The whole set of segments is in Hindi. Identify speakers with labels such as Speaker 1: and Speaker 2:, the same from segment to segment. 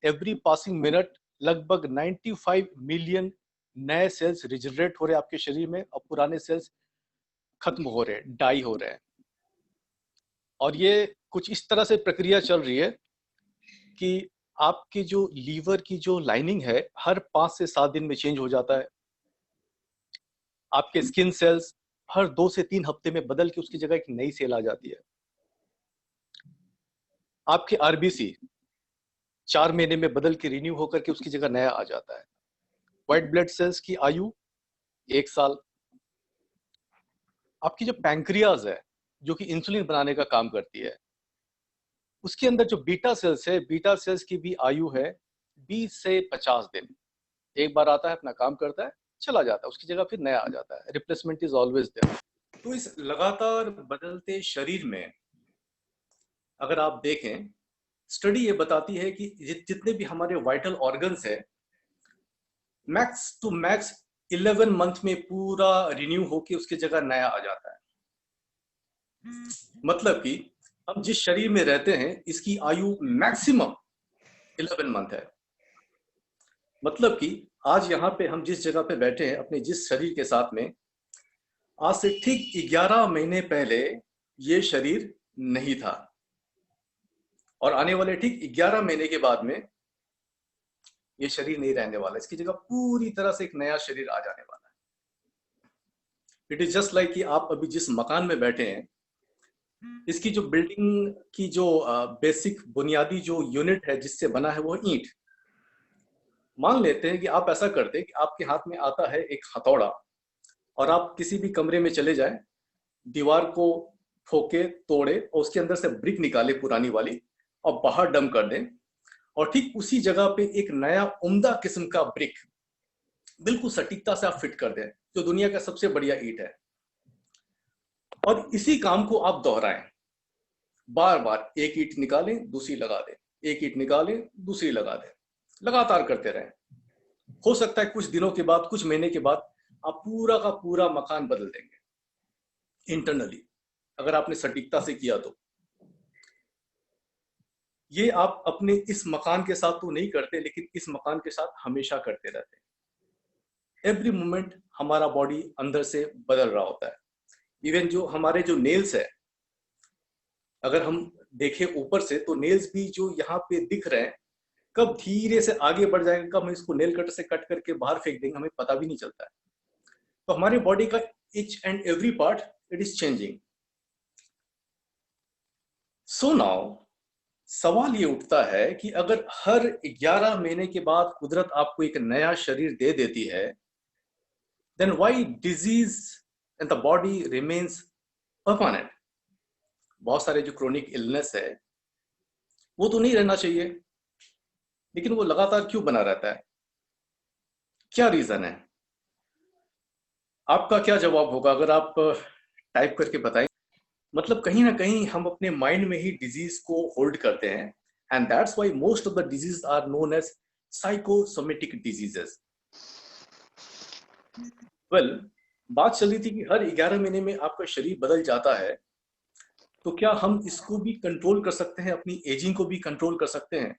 Speaker 1: एवरी पासिंग मिनट लगभग 95 मिलियन नए सेल्स रिजनरेट हो रहे हैं आपके शरीर में, और पुराने सेल्स खत्म हो रहे हैं, डाई हो रहे हैं। और ये कुछ इस तरह से प्रक्रिया चल रही है कि आपकी जो लीवर की जो लाइनिंग है हर 5 से 7 दिन में चेंज हो जाता है। आपके स्किन सेल्स हर 2 से 3 हफ्ते में बदल के उसकी जगह एक नई सेल आ जाती है। आपके आरबीसी 4 महीने में बदल के रिन्यू होकर के उसकी जगह नया आ जाता है। व्हाइट ब्लड सेल्स की आयु 1 साल। आपकी जो पैंक्रियाज है जो कि इंसुलिन बनाने का काम करती है, उसके अंदर जो बीटा सेल्स है, बीटा सेल्स की भी आयु है 20 से 50 दिन। एक बार आता है, अपना काम करता है, चला जाता है, उसकी जगह फिर नया आ जाता है। Replacement is always there. तो इस लगातार बदलते शरीर में अगर आप देखें, स्टडी ये बताती है कि जितने भी हमारे वाइटल ऑर्गन्स है, मैक्स टू मैक्स 11 मंथ में पूरा रिन्यू होके उसकी जगह नया आ जाता है। मतलब कि हम जिस शरीर में रहते हैं इसकी आयु मैक्सिमम 11 मंथ है। मतलब कि आज यहाँ पे हम जिस जगह पे बैठे हैं अपने जिस शरीर के साथ में, आज से ठीक 11 महीने पहले ये शरीर नहीं था, और आने वाले ठीक 11 महीने के बाद में ये शरीर नहीं रहने वाला, इसकी जगह पूरी तरह से एक नया शरीर आ जाने वाला है। इट इज जस्ट लाइक कि आप अभी जिस मकान में बैठे हैं, इसकी जो बिल्डिंग की जो बेसिक बुनियादी जो यूनिट है जिससे बना है वो ईंट। मान लेते हैं कि आप ऐसा करते हैं कि आपके हाथ में आता है एक हथौड़ा, और आप किसी भी कमरे में चले जाएं, दीवार को ठोके तोड़े और उसके अंदर से ब्रिक निकाले पुरानी वाली और बाहर डंप कर दें, और ठीक उसी जगह पे एक नया उम्दा किस्म का ब्रिक बिल्कुल सटीकता से आप फिट कर दें, जो दुनिया का सबसे बढ़िया ईंट है। और इसी काम को आप दोहराएं, बार बार एक ईंट निकालें दूसरी लगा दें, एक ईंट निकालें दूसरी लगा दें, लगातार करते रहें। हो सकता है कुछ दिनों के बाद, कुछ महीने के बाद आप पूरा का पूरा मकान बदल देंगे इंटरनली, अगर आपने सटीकता से किया तो। ये आप अपने इस मकान के साथ तो नहीं करते, लेकिन इस मकान के साथ हमेशा करते रहते हैं। एवरी मोमेंट हमारा बॉडी अंदर से बदल रहा होता है। इवन जो हमारे जो नेल्स है, अगर हम देखें ऊपर से तो नेल्स भी जो यहाँ पे दिख रहे हैं, कब धीरे से आगे बढ़ जाएंगे, कब हम इसको नेल कटर से कट करके बाहर फेंक देंगे, हमें पता भी नहीं चलता है। तो हमारे बॉडी का each and every part it is changing. So now सवाल ये उठता है कि अगर हर 11 महीने के बाद कुदरत आपको एक नया शरीर दे देती है, then why disease in the body remains permanent. बहुत सारे जो क्रोनिक इलनेस है वो तो नहीं रहना चाहिए, लेकिन वो लगातार क्यों बना रहता है? क्या रीजन है? आपका क्या जवाब होगा अगर आप टाइप करके बताएं? मतलब कहीं ना कहीं हम अपने माइंड में ही डिजीज को होल्ड करते हैं, and that's why most of the disease are known as psychosomatic diseases. Well, बात चल रही थी कि हर 11 महीने में आपका शरीर बदल जाता है, तो क्या हम इसको भी कंट्रोल कर सकते हैं, अपनी एजिंग को भी कंट्रोल कर सकते हैं?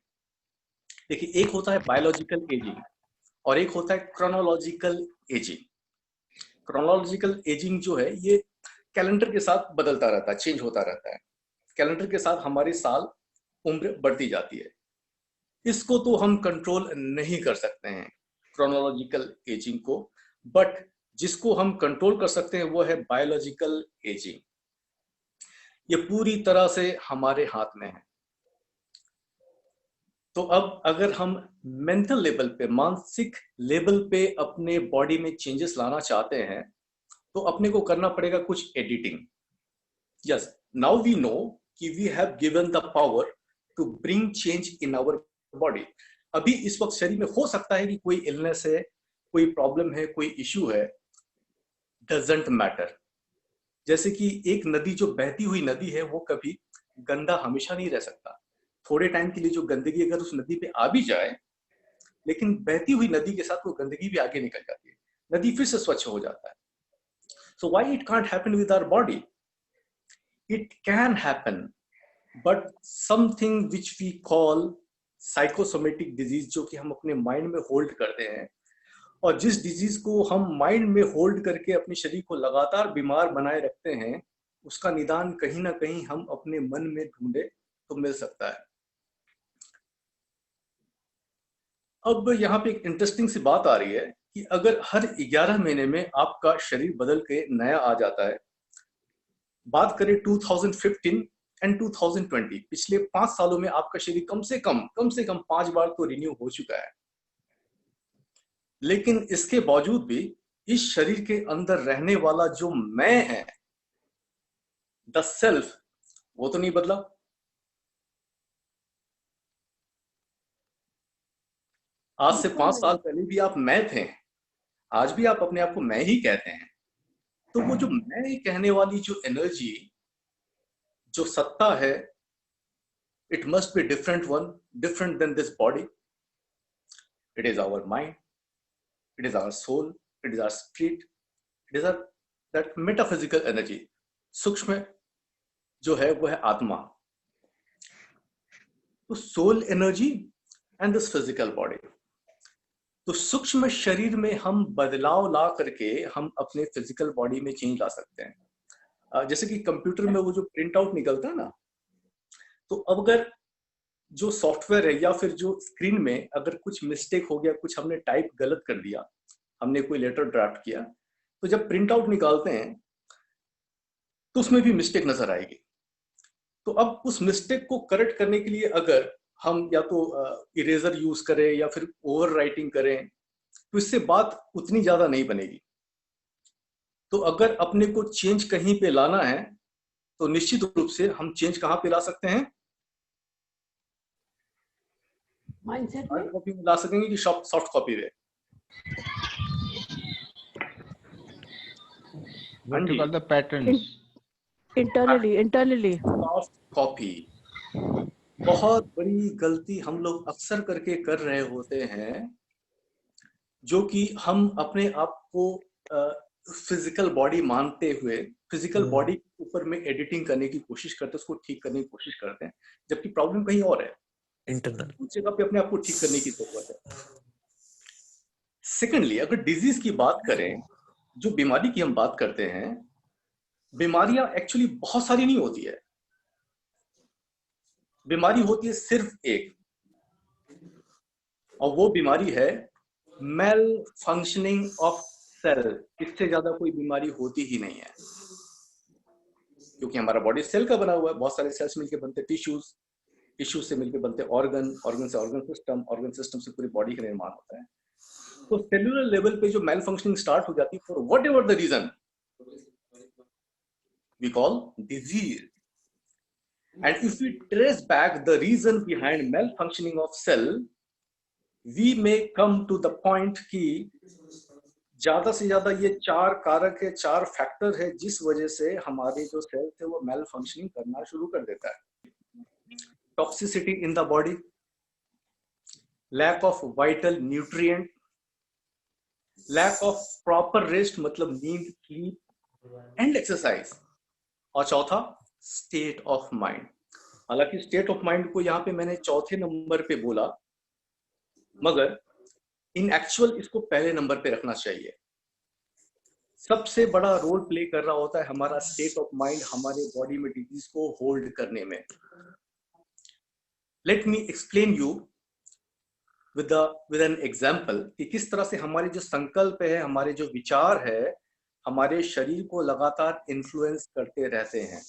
Speaker 1: देखिए, एक होता है बायोलॉजिकल एजिंग और एक होता है क्रोनोलॉजिकल एजिंग। क्रोनोलॉजिकल एजिंग जो है ये कैलेंडर के साथ बदलता रहता है, चेंज होता रहता है। कैलेंडर के साथ हमारी साल उम्र बढ़ती जाती है, इसको तो हम कंट्रोल नहीं कर सकते हैं क्रोनोलॉजिकल एजिंग को। बट जिसको हम कंट्रोल कर सकते हैं वो है बायोलॉजिकल एजिंग। ये पूरी तरह से हमारे हाथ में है। तो अब अगर हम मेंटल लेवल पे, मानसिक लेवल पे अपने बॉडी में चेंजेस लाना चाहते हैं, तो अपने को करना पड़ेगा कुछ editing. Yes, now we know कि we have given the power to bring change in our body. अभी इस वक्त शरीर में हो सकता है कि कोई इलनेस है, कोई प्रॉब्लम है, कोई इश्यू है, डजंट मैटर। जैसे कि एक नदी, जो बहती हुई नदी है, वो कभी गंदा हमेशा नहीं रह सकता। थोड़े टाइम के लिए जो गंदगी अगर उस नदी पे आ भी जाए, लेकिन बहती हुई नदी के साथ वो गंदगी भी आगे निकल जाती है, नदी फिर से स्वच्छ हो जाता है। So why it can't happen with our body? It can happen, but something which we call psychosomatic disease जो कि हम अपने माइंड में होल्ड करते हैं, और जिस डिजीज को हम माइंड में होल्ड करके अपने शरीर को लगातार बीमार बनाए रखते हैं, उसका निदान कहीं ना कहीं हम अपने मन में ढूंढे तो मिल सकता है। अब यहाँ पे एक इंटरेस्टिंग सी बात आ रही है कि अगर हर 11 महीने में आपका शरीर बदल के नया आ जाता है, बात करें 2015 एंड 2020, पिछले 5 सालों में आपका शरीर कम से कम 5 बार तो रिन्यू हो चुका है, लेकिन इसके बावजूद भी इस शरीर के अंदर रहने वाला जो मैं है, द सेल्फ, वो तो नहीं बदला। आज से 5 साल पहले भी आप मैं थे, आज भी आप अपने आप को मैं ही कहते हैं। तो वो जो मैं ही कहने वाली जो एनर्जी, जो सत्ता है, it must be different one, different than this body. It is our mind, it is our soul, it is our spirit, it is our that metaphysical energy. सूक्ष्म जो है वो है आत्मा। तो soul energy and this physical body. तो सूक्ष्म शरीर में हम बदलाव ला करके हम अपने फिजिकल बॉडी में चेंज ला सकते हैं। जैसे कि कंप्यूटर में वो जो प्रिंट आउट निकलता है ना, तो अब अगर जो सॉफ्टवेयर है या फिर जो स्क्रीन में अगर कुछ मिस्टेक हो गया, कुछ हमने टाइप गलत कर दिया, हमने कोई लेटर ड्राफ्ट किया, तो जब प्रिंट आउट निकालते हैं तो उसमें भी मिस्टेक नजर आएगी। तो अब उस मिस्टेक को करेक्ट करने के लिए अगर हम या तो इरेजर यूज करें या फिर ओवर राइटिंग करें, तो इससे बात उतनी ज्यादा नहीं बनेगी। तो अगर अपने को चेंज कहीं पे लाना है तो निश्चित रूप से हम चेंज कहाँ पे ला सकते हैं?
Speaker 2: माइंडसेट
Speaker 1: हार्ड
Speaker 2: में
Speaker 1: कॉपी में ला सकेंगे कि सॉफ्ट कॉपी में?
Speaker 3: What you call the patterns?
Speaker 2: Internally
Speaker 1: soft copy. बहुत बड़ी गलती हम लोग अक्सर करके कर रहे होते हैं, जो कि हम अपने आप को फिजिकल बॉडी मानते हुए फिजिकल बॉडी के ऊपर में एडिटिंग करने की कोशिश करते हैं, उसको ठीक करने की कोशिश करते हैं, जबकि प्रॉब्लम कहीं और है।
Speaker 4: इंटरनल
Speaker 1: उस जगह पे अपने आप को ठीक करने की जरूरत है। सेकेंडली, अगर डिजीज की बात करें, जो बीमारी की हम बात करते हैं, बीमारियां एक्चुअली बहुत सारी नहीं होती है। बीमारी होती है सिर्फ एक, और वो बीमारी है मेल फंक्शनिंग ऑफ सेल। इससे ज्यादा कोई बीमारी होती ही नहीं है, क्योंकि हमारा बॉडी सेल का बना हुआ है, बहुत सारे सेल्स मिलकर बनते हैं टिश्यूज, टिश्यूज से मिलकर बनते ऑर्गन, ऑर्गन से ऑर्गन सिस्टम से पूरी बॉडी का निर्माण होता है। तो सेलुलर लेवल पे जो मेल फंक्शनिंग स्टार्ट हो जाती है, for whatever the reason, we call disease. And if we trace back the reason behind malfunctioning of cell, we may come to the point कि ज्यादा से ज्यादा ये 4 कारक है, 4 फैक्टर है जिस वजह से हमारे जो सेल थे वो मेल फंक्शनिंग करना शुरू कर देता है। Toxicity in the body, lack of vital nutrient, lack of proper rest मतलब नींद, स्लीप एंड एक्सरसाइज, और चौथा स्टेट ऑफ माइंड। हालांकि स्टेट ऑफ माइंड को यहाँ पे मैंने चौथे नंबर पे बोला, मगर इन एक्चुअल इसको पहले नंबर पे रखना चाहिए। सबसे बड़ा रोल प्ले कर रहा होता है हमारा स्टेट ऑफ माइंड हमारे बॉडी में डिजीज को होल्ड करने में। Let me explain you with an example कि किस तरह से हमारे जो संकल्प है, हमारे जो विचार है, हमारे शरीर को लगातार इन्फ्लुएंस करते रहते हैं।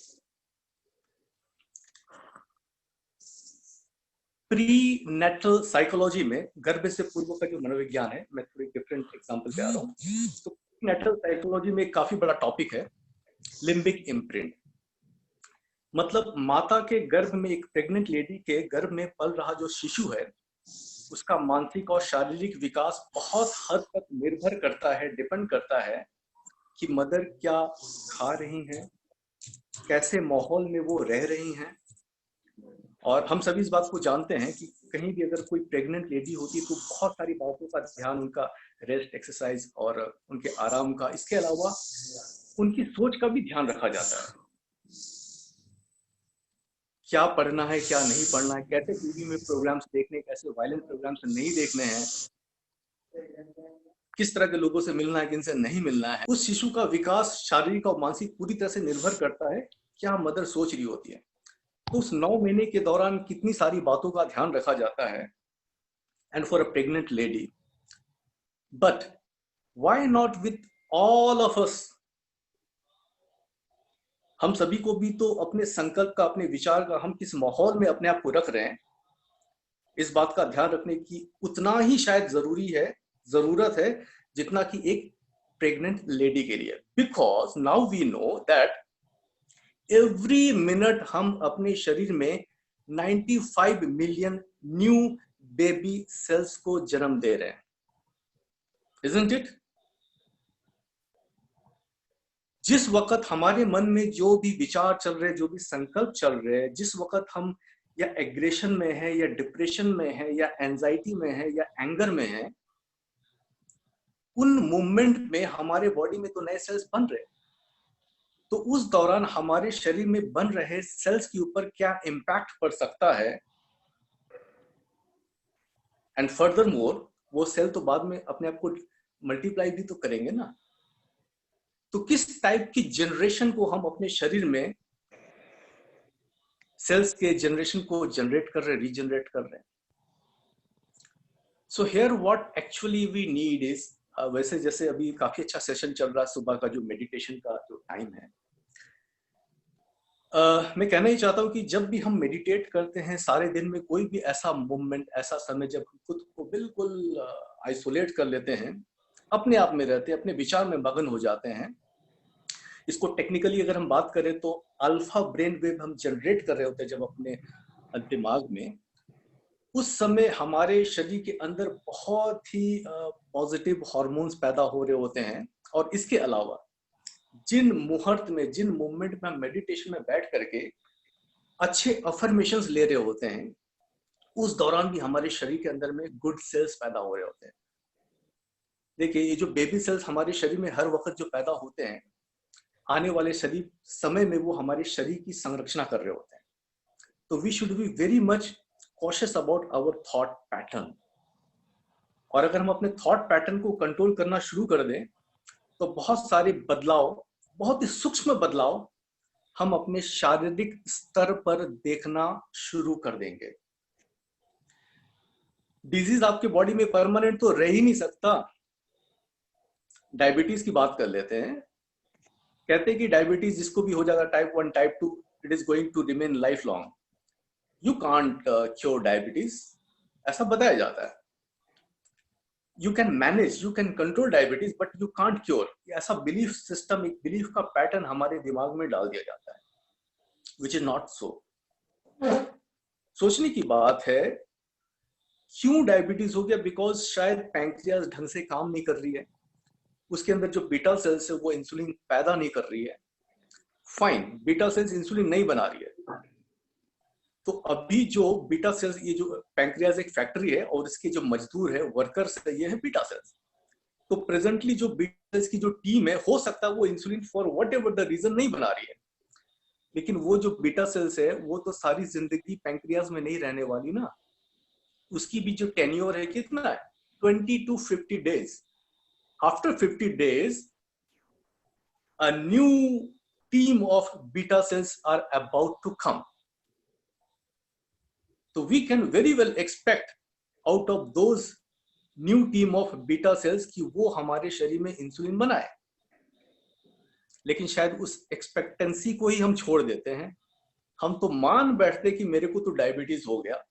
Speaker 1: प्री नेटल साइकोलॉजी में, गर्भ से पूर्व का जो मनोविज्ञान है, मैं थोड़ी डिफरेंट एग्जांपल पे आ रहा हूँ। तो प्री नेटल साइकोलॉजी में काफी बड़ा टॉपिक है लिम्बिक इम्प्रिंट। मतलब माता के गर्भ में, एक प्रेग्नेंट लेडी के गर्भ में पल रहा जो शिशु है, उसका मानसिक और शारीरिक विकास बहुत हद तक निर्भर करता है, डिपेंड करता है कि मदर क्या खा रही हैं, कैसे माहौल में वो रह रही हैं। और हम सभी इस बात को जानते हैं कि कहीं भी अगर कोई प्रेग्नेंट लेडी होती है तो बहुत सारी बातों का ध्यान, उनका रेस्ट, एक्सरसाइज और उनके आराम का, इसके अलावा उनकी सोच का भी ध्यान रखा जाता है। क्या पढ़ना है, क्या नहीं पढ़ना है, कैसे टीवी में प्रोग्राम्स देखने, कैसे वायलेंट प्रोग्राम्स नहीं देखने हैं, किस तरह के लोगों से मिलना है, किनसे नहीं मिलना है। उस शिशु का विकास शारीरिक और मानसिक पूरी तरह से निर्भर करता है क्या मदर सोच रही होती है। तो उस 9 महीने के दौरान कितनी सारी बातों का ध्यान रखा जाता है। And for a pregnant lady, but why not with all of us, हम सभी को भी तो अपने संकल्प का, अपने विचार का, हम किस माहौल में अपने आप को रख रहे हैं, इस बात का ध्यान रखने की उतना ही शायद जरूरत है जितना कि एक प्रेग्नेंट लेडी के लिए। Because now we know that every minute हम अपने शरीर में 95 मिलियन न्यू बेबी सेल्स को जन्म दे रहे हैं, इजंट इट? जिस वक्त हमारे मन में जो भी विचार चल रहे, जो भी संकल्प चल रहे हैं, जिस वक्त हम या एग्रेशन में है, या डिप्रेशन में है, या एंजाइटी में है, या एंगर में है, उन मूवमेंट में हमारे बॉडी में तो नए सेल्स बन रहे हैं। तो उस दौरान हमारे शरीर में बन रहे सेल्स के ऊपर क्या इम्पैक्ट पड़ सकता है। एंड फर्दर मोर, वो सेल तो बाद में अपने आप को मल्टीप्लाई भी तो करेंगे ना। तो किस टाइप की जनरेशन को हम अपने शरीर में, सेल्स के जनरेशन को जनरेट कर रहे हैं, रीजनरेट कर रहे हैं। So here what actually we need is, वैसे जैसे अभी काफी अच्छा सेशन चल रहा है सुबह का, जो मेडिटेशन का जो टाइम है, मैं कहना ही चाहता हूँ कि जब भी हम मेडिटेट करते हैं सारे दिन में, कोई भी ऐसा मोमेंट, ऐसा समय जब हम खुद को बिल्कुल आइसोलेट कर लेते हैं, अपने आप में रहते हैं, अपने विचार में मगन हो जाते हैं, इसको टेक्निकली अगर हम बात करें तो अल्फा ब्रेन वेव हम जनरेट कर रहे होते हैं जब अपने दिमाग में, उस समय हमारे शरीर के अंदर बहुत ही पॉजिटिव हार्मोन्स पैदा हो रहे होते हैं। और इसके अलावा जिन मुहूर्त में, जिन मोमेंट में हम मेडिटेशन में बैठ करके अच्छे अफर्मेशंस ले रहे होते हैं, उस दौरान भी हमारे शरीर के अंदर में गुड सेल्स पैदा हो रहे होते हैं। देखिए, ये जो बेबी सेल्स हमारे शरीर में हर वक्त जो पैदा होते हैं, आने वाले शरीर समय में वो हमारे शरीर की संरक्षण कर रहे होते हैं। तो we should be very much cautious about our thought pattern. और अगर हम अपने थॉट पैटर्न को कंट्रोल करना शुरू कर दें तो बहुत सारे बदलाव, बहुत ही सूक्ष्म बदलाव हम अपने शारीरिक स्तर पर देखना शुरू कर देंगे। डिजीज आपके बॉडी में परमानेंट तो रह ही नहीं सकता। डायबिटीज की बात कर लेते हैं, कहते हैं कि डायबिटीज जिसको भी हो जाएगा, type 1, type 2, it is going to remain life long. You can't cure diabetes, ऐसा बताया जाता है। You can manage, you can control diabetes, but you can't cure, ऐसा बिलीफ सिस्टम, एक बिलीफ का पैटर्न हमारे दिमाग में डाल दिया जाता है, विच इज नॉट सो। सोचने की बात है, क्यों डायबिटीज हो गया? बिकॉज शायद पैंक्रियाज ढंग से काम नहीं कर रही है, उसके अंदर जो बीटा सेल्स है वो इंसुलिन पैदा नहीं कर रही है। फाइन, बीटा सेल्स इंसुलिन नहीं बना रही है, तो अभी जो बीटा सेल्स, ये जो पैंक्रियाज एक फैक्ट्री है और इसके जो मजदूर है, वर्कर्स है, ये है बीटा सेल्स। तो प्रेजेंटली जो बीटा सेल्स की जो टीम है, हो सकता है वो insulin for whatever the reason नहीं बना रही है, लेकिन वो जो बीटा सेल्स है वो तो सारी जिंदगी पैंक्रियाज में नहीं रहने वाली ना। उसकी भी जो टेन्योर है कितना है, 20 to 50 days। After 50 days, a new team of beta cells are about to come. So we can very well expect out of those new team of beta cells कि वो हमारे शरीर में इंसुलिन बनाए। लेकिन शायद उस एक्सपेक्टेंसी को ही हम छोड़ देते हैं। हम तो मान बैठते कि मेरे को तो डायबिटीज हो गया,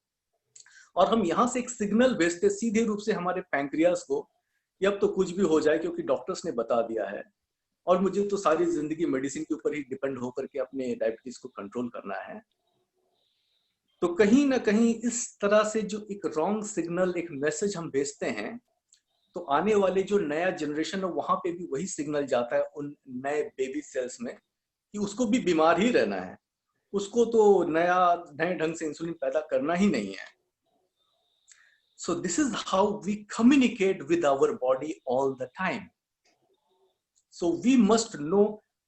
Speaker 1: और हम यहां से एक सिग्नल भेजते सीधे रूप से हमारे पैंक्रियाज को कि अब तो कुछ भी हो जाए, क्योंकि डॉक्टर्स ने बता दिया है और मुझे तो सारी जिंदगी मेडिसिन के ऊपर ही डिपेंड होकर के अपने डायबिटीज को कंट्रोल करना है। तो कहीं ना कहीं इस तरह से जो एक रॉन्ग सिग्नल, एक मैसेज हम भेजते हैं, तो आने वाले जो नया जनरेशन है वहां पे भी वही सिग्नल जाता है उन नए बेबी सेल्स में कि उसको भी बीमार ही रहना है, उसको तो नए ढंग से इंसुलिन पैदा करना ही नहीं है। So this is how we communicate with our body all the time. So we must know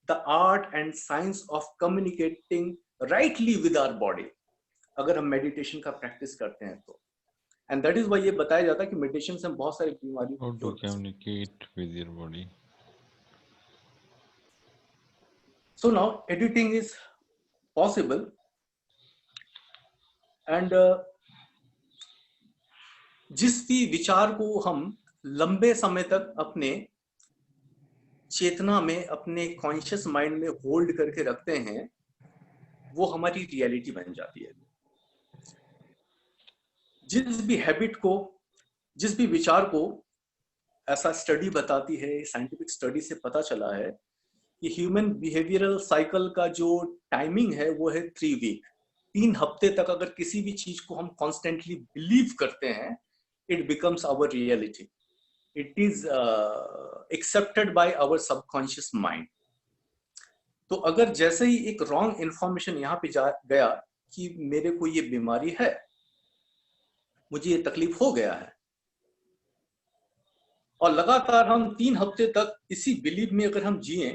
Speaker 1: the art and science of communicating rightly with our body. अगर हम मेडिटेशन का प्रैक्टिस करते हैं तो। एंड दैट इज वाई ये बताया जाता है कि मेडिटेशन से हम बहुत सारी बीमारी
Speaker 3: How to communicate with your body.
Speaker 1: So now editing is possible, and जिस भी विचार को हम लंबे समय तक अपने चेतना में, अपने कॉन्शियस माइंड में होल्ड करके रखते हैं, वो हमारी रियलिटी बन जाती है। जिस भी हैबिट को, जिस भी विचार को, ऐसा स्टडी बताती है, साइंटिफिक स्टडी से पता चला है कि ह्यूमन बिहेवियरल साइकिल का जो टाइमिंग है वो है 3 वीक। 3 हफ्ते तक अगर किसी भी चीज को हम कॉन्स्टेंटली बिलीव करते हैं, it becomes our reality, it is accepted by our subconscious mind. तो अगर जैसे ही एक रॉन्ग इंफॉर्मेशन यहाँ पे जा गया कि मेरे को ये बीमारी है, मुझे ये तकलीफ हो गया है, और लगातार हम 3 हफ्ते तक इसी बिलीव में अगर हम जिए,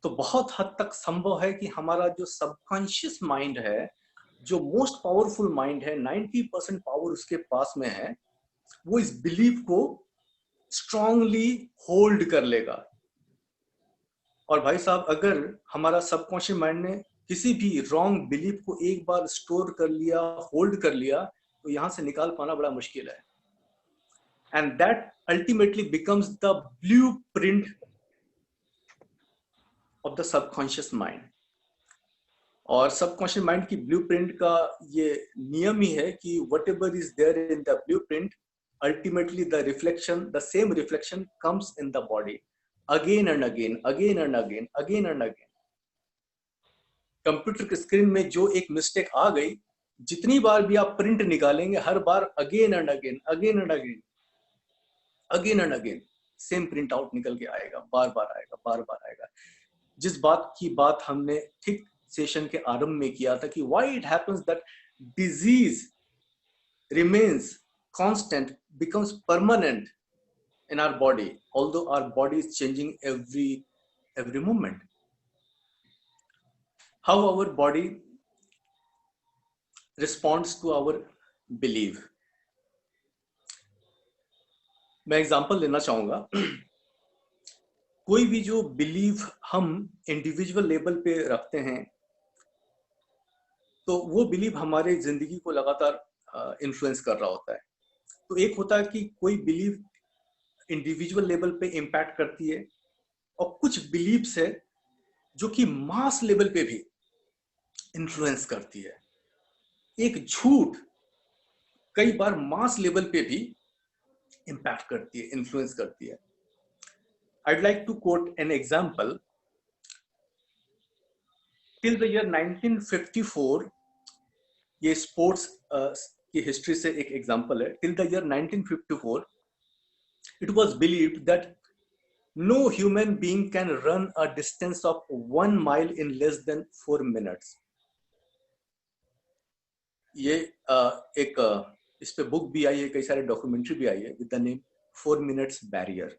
Speaker 1: तो बहुत हद तक संभव है कि हमारा जो सबकॉन्शियस माइंड है, जो मोस्ट पावरफुल माइंड है, 90% पावर उसके पास में है, वो इस बिलीव को स्ट्रांगली होल्ड कर लेगा। और भाई साहब, अगर हमारा सबकॉन्शियस माइंड ने किसी भी रॉन्ग बिलीव को एक बार स्टोर कर लिया, होल्ड कर लिया, तो यहां से निकाल पाना बड़ा मुश्किल है। And that ultimately becomes the blueprint of the subconscious mind. और सबकॉन्शियस माइंड की ब्लूप्रिंट का ये नियम ही है कि whatever is there in the blueprint, ultimately the reflection, the same reflection comes in the body again and again, again and again, again and again. Computer के स्क्रीन में जो एक मिस्टेक आ गई, जितनी बार भी आप प्रिंट निकालेंगे, हर बार again and again, again and again, again and again same print out निकल के आएगा, बार बार आएगा, बार बार आएगा। जिस बात की बात हमने ठीक सेशन के आरंभ में किया था कि why it happens that disease remains constant, becomes permanent in our body, although our body is changing every moment. How our body responds to our belief. मैं एग्जांपल लेना चाहूंगा। कोई भी जो बिलीव हम इंडिविजुअल लेवल पे रखते हैं, तो वो बिलीव हमारे जिंदगी को लगातार इन्फ्लुएंस कर रहा होता है। तो एक होता है कि कोई बिलीव इंडिविजुअल लेवल पे इम्पैक्ट करती है, और कुछ बिलीव्स है जो कि मास लेवल पे भी इन्फ्लुएंस करती है। एक झूठ कई बार मास लेवल पे भी इम्पैक्ट करती है, इन्फ्लुएंस करती है। I'd like to quote an example. Till the year 1954, ये स्पोर्ट्स की हिस्ट्री से एक एग्जांपल है। Till the year 1954, it was believed that no human being can run a distance of 1 mile in less than 4 minutes. ये एक इस पे बुक भी आई है, कई सारे डॉक्यूमेंट्री भी आई है, with the name 4 minutes barrier.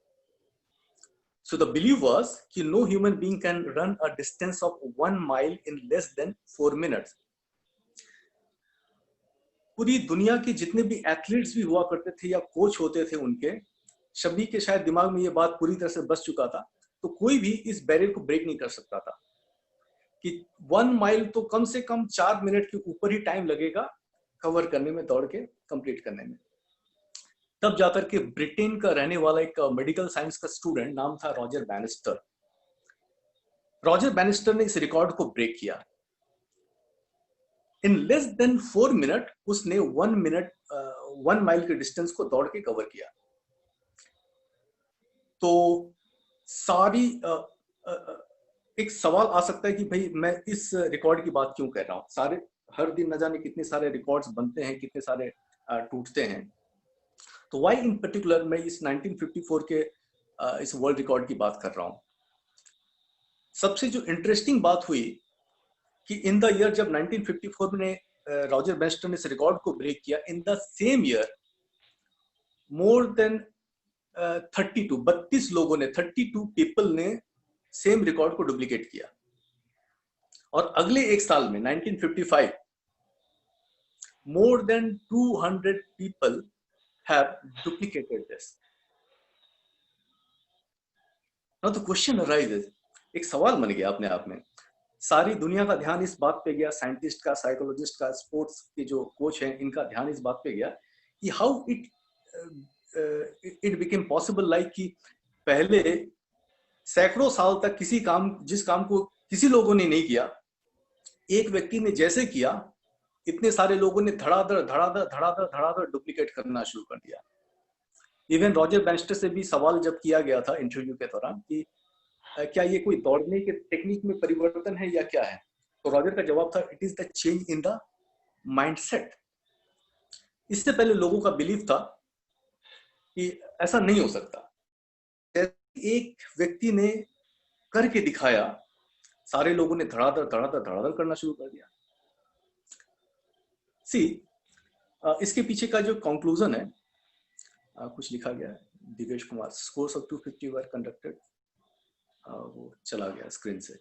Speaker 1: So the belief was कि no human being can run a distance of 1 mile in less than 4 minutes. पूरी दुनिया के जितने भी एथलीट्स भी हुआ करते थे या कोच होते थे, उनके सभी के शायद दिमाग में ये बात पूरी तरह से बस चुका था, तो कोई भी इस बैरियर को ब्रेक नहीं कर सकता था कि 1 माइल तो कम से कम 4 मिनट के ऊपर ही टाइम लगेगा कवर करने में, दौड़ के कंप्लीट करने में। तब जाकर के ब्रिटेन का रहने वाला एक मेडिकल साइंस का स्टूडेंट, नाम था रॉजर बैनिस्टर। रॉजर बैनिस्टर ने इस रिकॉर्ड को ब्रेक किया। इन लेस देन 4 मिनट उसने 1 माइल के डिस्टेंस को दौड़ के कवर किया। तो सारी एक सवाल आ सकता है कि भाई मैं इस रिकॉर्ड की बात क्यों कर रहा हूँ। सारे हर दिन न जाने कितने सारे रिकॉर्ड्स बनते हैं, कितने सारे टूटते हैं। तो वाई इन पर्टिकुलर मैं इस 1954 के इस वर्ल्ड रिकॉर्ड की बात कर रहा हूँ। सबसे जो इंटरेस्टिंग बात हुई कि इन द ईयर जब 1954 में रॉजर बैनिस्टर ने इस रिकॉर्ड को ब्रेक किया, in the same year more than 32 लोगों ने, 32 पीपल ने सेम रिकॉर्ड को डुप्लीकेट किया। और अगले एक साल में 1955 more than 200 people have duplicated this. Now the question arises, एक सवाल बन गया अपने आप में, सारी दुनिया का ध्यान इस बात पे गया, साइंटिस्ट का, साइकोलॉजिस्ट का, स्पोर्ट्स के जो कोच हैं इनका ध्यान इस बात पे गया कि how it became possible, like कि पहले सैकड़ों साल तक जिस काम को किसी लोगों ने नहीं किया, एक व्यक्ति ने जैसे किया, इतने सारे लोगों ने धड़ाधड़ डुप्लीकेट करना शुरू कर दिया। इवन रॉजर बैनिस्टर से भी सवाल जब किया गया था इंटरव्यू के दौरान कि क्या ये कोई दौड़ने के टेक्निक में परिवर्तन है या क्या है, तो रॉजर का जवाब था, it is the change in the mindset. इससे पहले लोगों का बिलीफ था कि ऐसा नहीं हो सकता, एक व्यक्ति ने करके दिखाया, सारे लोगों ने धड़ाधड़ करना शुरू कर दिया। इसके पीछे का जो कंक्लूजन है, कुछ लिखा गया है, Divesh Kumar, scores of 250 were conducted, वो चला गया स्क्रीन से।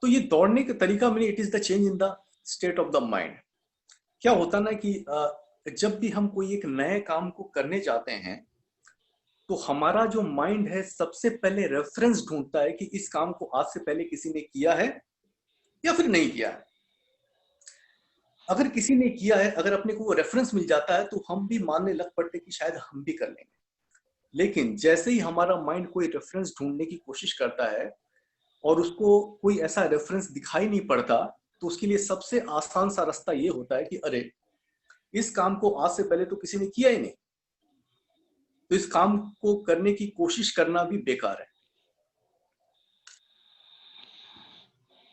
Speaker 1: तो ये दौड़ने का तरीका में, it is the change in the state of the mind. क्या होता ना कि जब भी हम कोई एक नए काम को करने जाते हैं तो हमारा जो माइंड है सबसे पहले रेफरेंस ढूंढता है कि इस काम को आज से पहले किसी ने किया है या फिर नहीं किया है। अगर किसी ने किया है, अगर अपने को वो रेफरेंस मिल जाता है तो हम भी मानने लग पड़ते कि शायद हम भी कर लेंगे। लेकिन जैसे ही हमारा माइंड कोई रेफरेंस ढूंढने की कोशिश करता है और उसको कोई ऐसा रेफरेंस दिखाई नहीं पड़ता, तो उसके लिए सबसे आसान सा रास्ता ये होता है कि अरे इस काम को आज से पहले तो किसी ने किया ही नहीं, तो इस काम को करने की कोशिश करना भी बेकार है।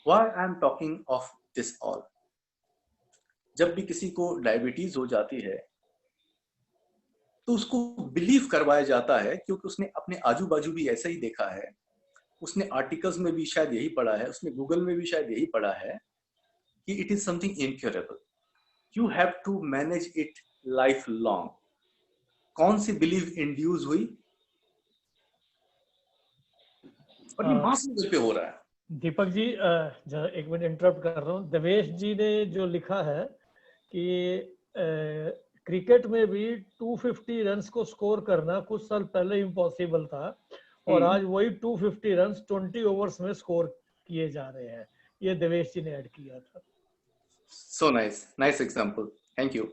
Speaker 1: Why I am talking of this all? जब भी किसी को डायबिटीज हो जाती है तो उसको बिलीव करवाया जाता है, क्योंकि उसने अपने आजू बाजू भी ऐसा ही देखा है, उसने आर्टिकल्स में भी शायद यही पढ़ा है, उसने गूगल में भी शायद यही पढ़ा है कि it is something incurable, you have to manage it life long. कौन सी बिलीव इंड्यूस हुई और ये मास लेवल पे हो रहा है।
Speaker 2: दीपक जी, एक मिनट इंटरप्ट कर रहा हूँ। देवेश जी ने जो लिखा है कि क्रिकेट में भी 250 रन्स को स्कोर करना कुछ साल पहले इम्पॉसिबल था और आज वही 250 रन्स 20 ओवर्स में स्कोर किए जा रहे हैं। ये देवेश जी ने ऐड किया था।
Speaker 1: So nice example. Thank you.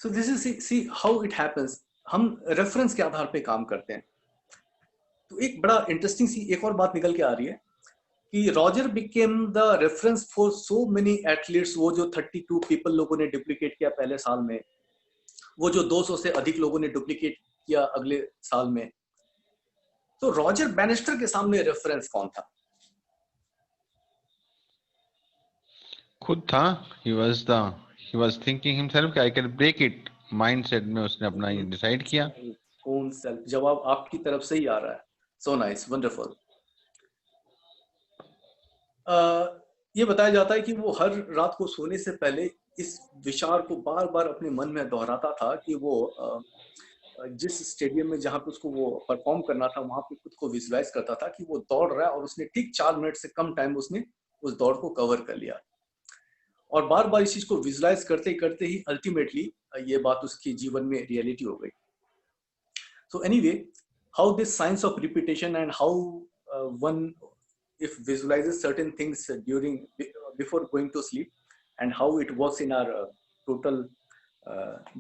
Speaker 1: So this is see how it happens. हम रेफरेंस के आधार पे काम करते हैं। तो एक बड़ा इंटरेस्टिंग सी एक और बात निकल के आ रही है कि Roger became the reference for so many athletes. वो जो 32 पीपल लोगों ने डुप्लीकेट किया पहले साल में, वो जो 200 से अधिक लोगों ने डुप्लीकेट किया अगले साल में, तो रॉजर बैनिस्टर के सामने रेफरेंस कौन था?
Speaker 3: खुद था। he was thinking himself कि I can break it। mindset में उसने अपना ये डिसाइड किया।
Speaker 1: कौन सेल्फ? जवाब आपकी तरफ से ही आ रहा है। So nice, wonderful. ये बताया जाता है कि वो हर रात को सोने से पहले इस विचार को बार बार अपने मन में दोहराता था कि वो जिस स्टेडियम में जहां पे उसको वो परफॉर्म करना था वहां पे खुद को विजुअलाइज करता था कि वो दौड़ रहा है और उसने ठीक 4 मिनट से कम टाइम उसने उस दौड़ को कवर कर लिया। और बार बार इस चीज को विजुअलाइज करते करते ही अल्टीमेटली ये बात उसके जीवन में रियलिटी हो गई। So anyway, how this science of repetition and how one if visualizes certain things during before going to sleep and how it works in our total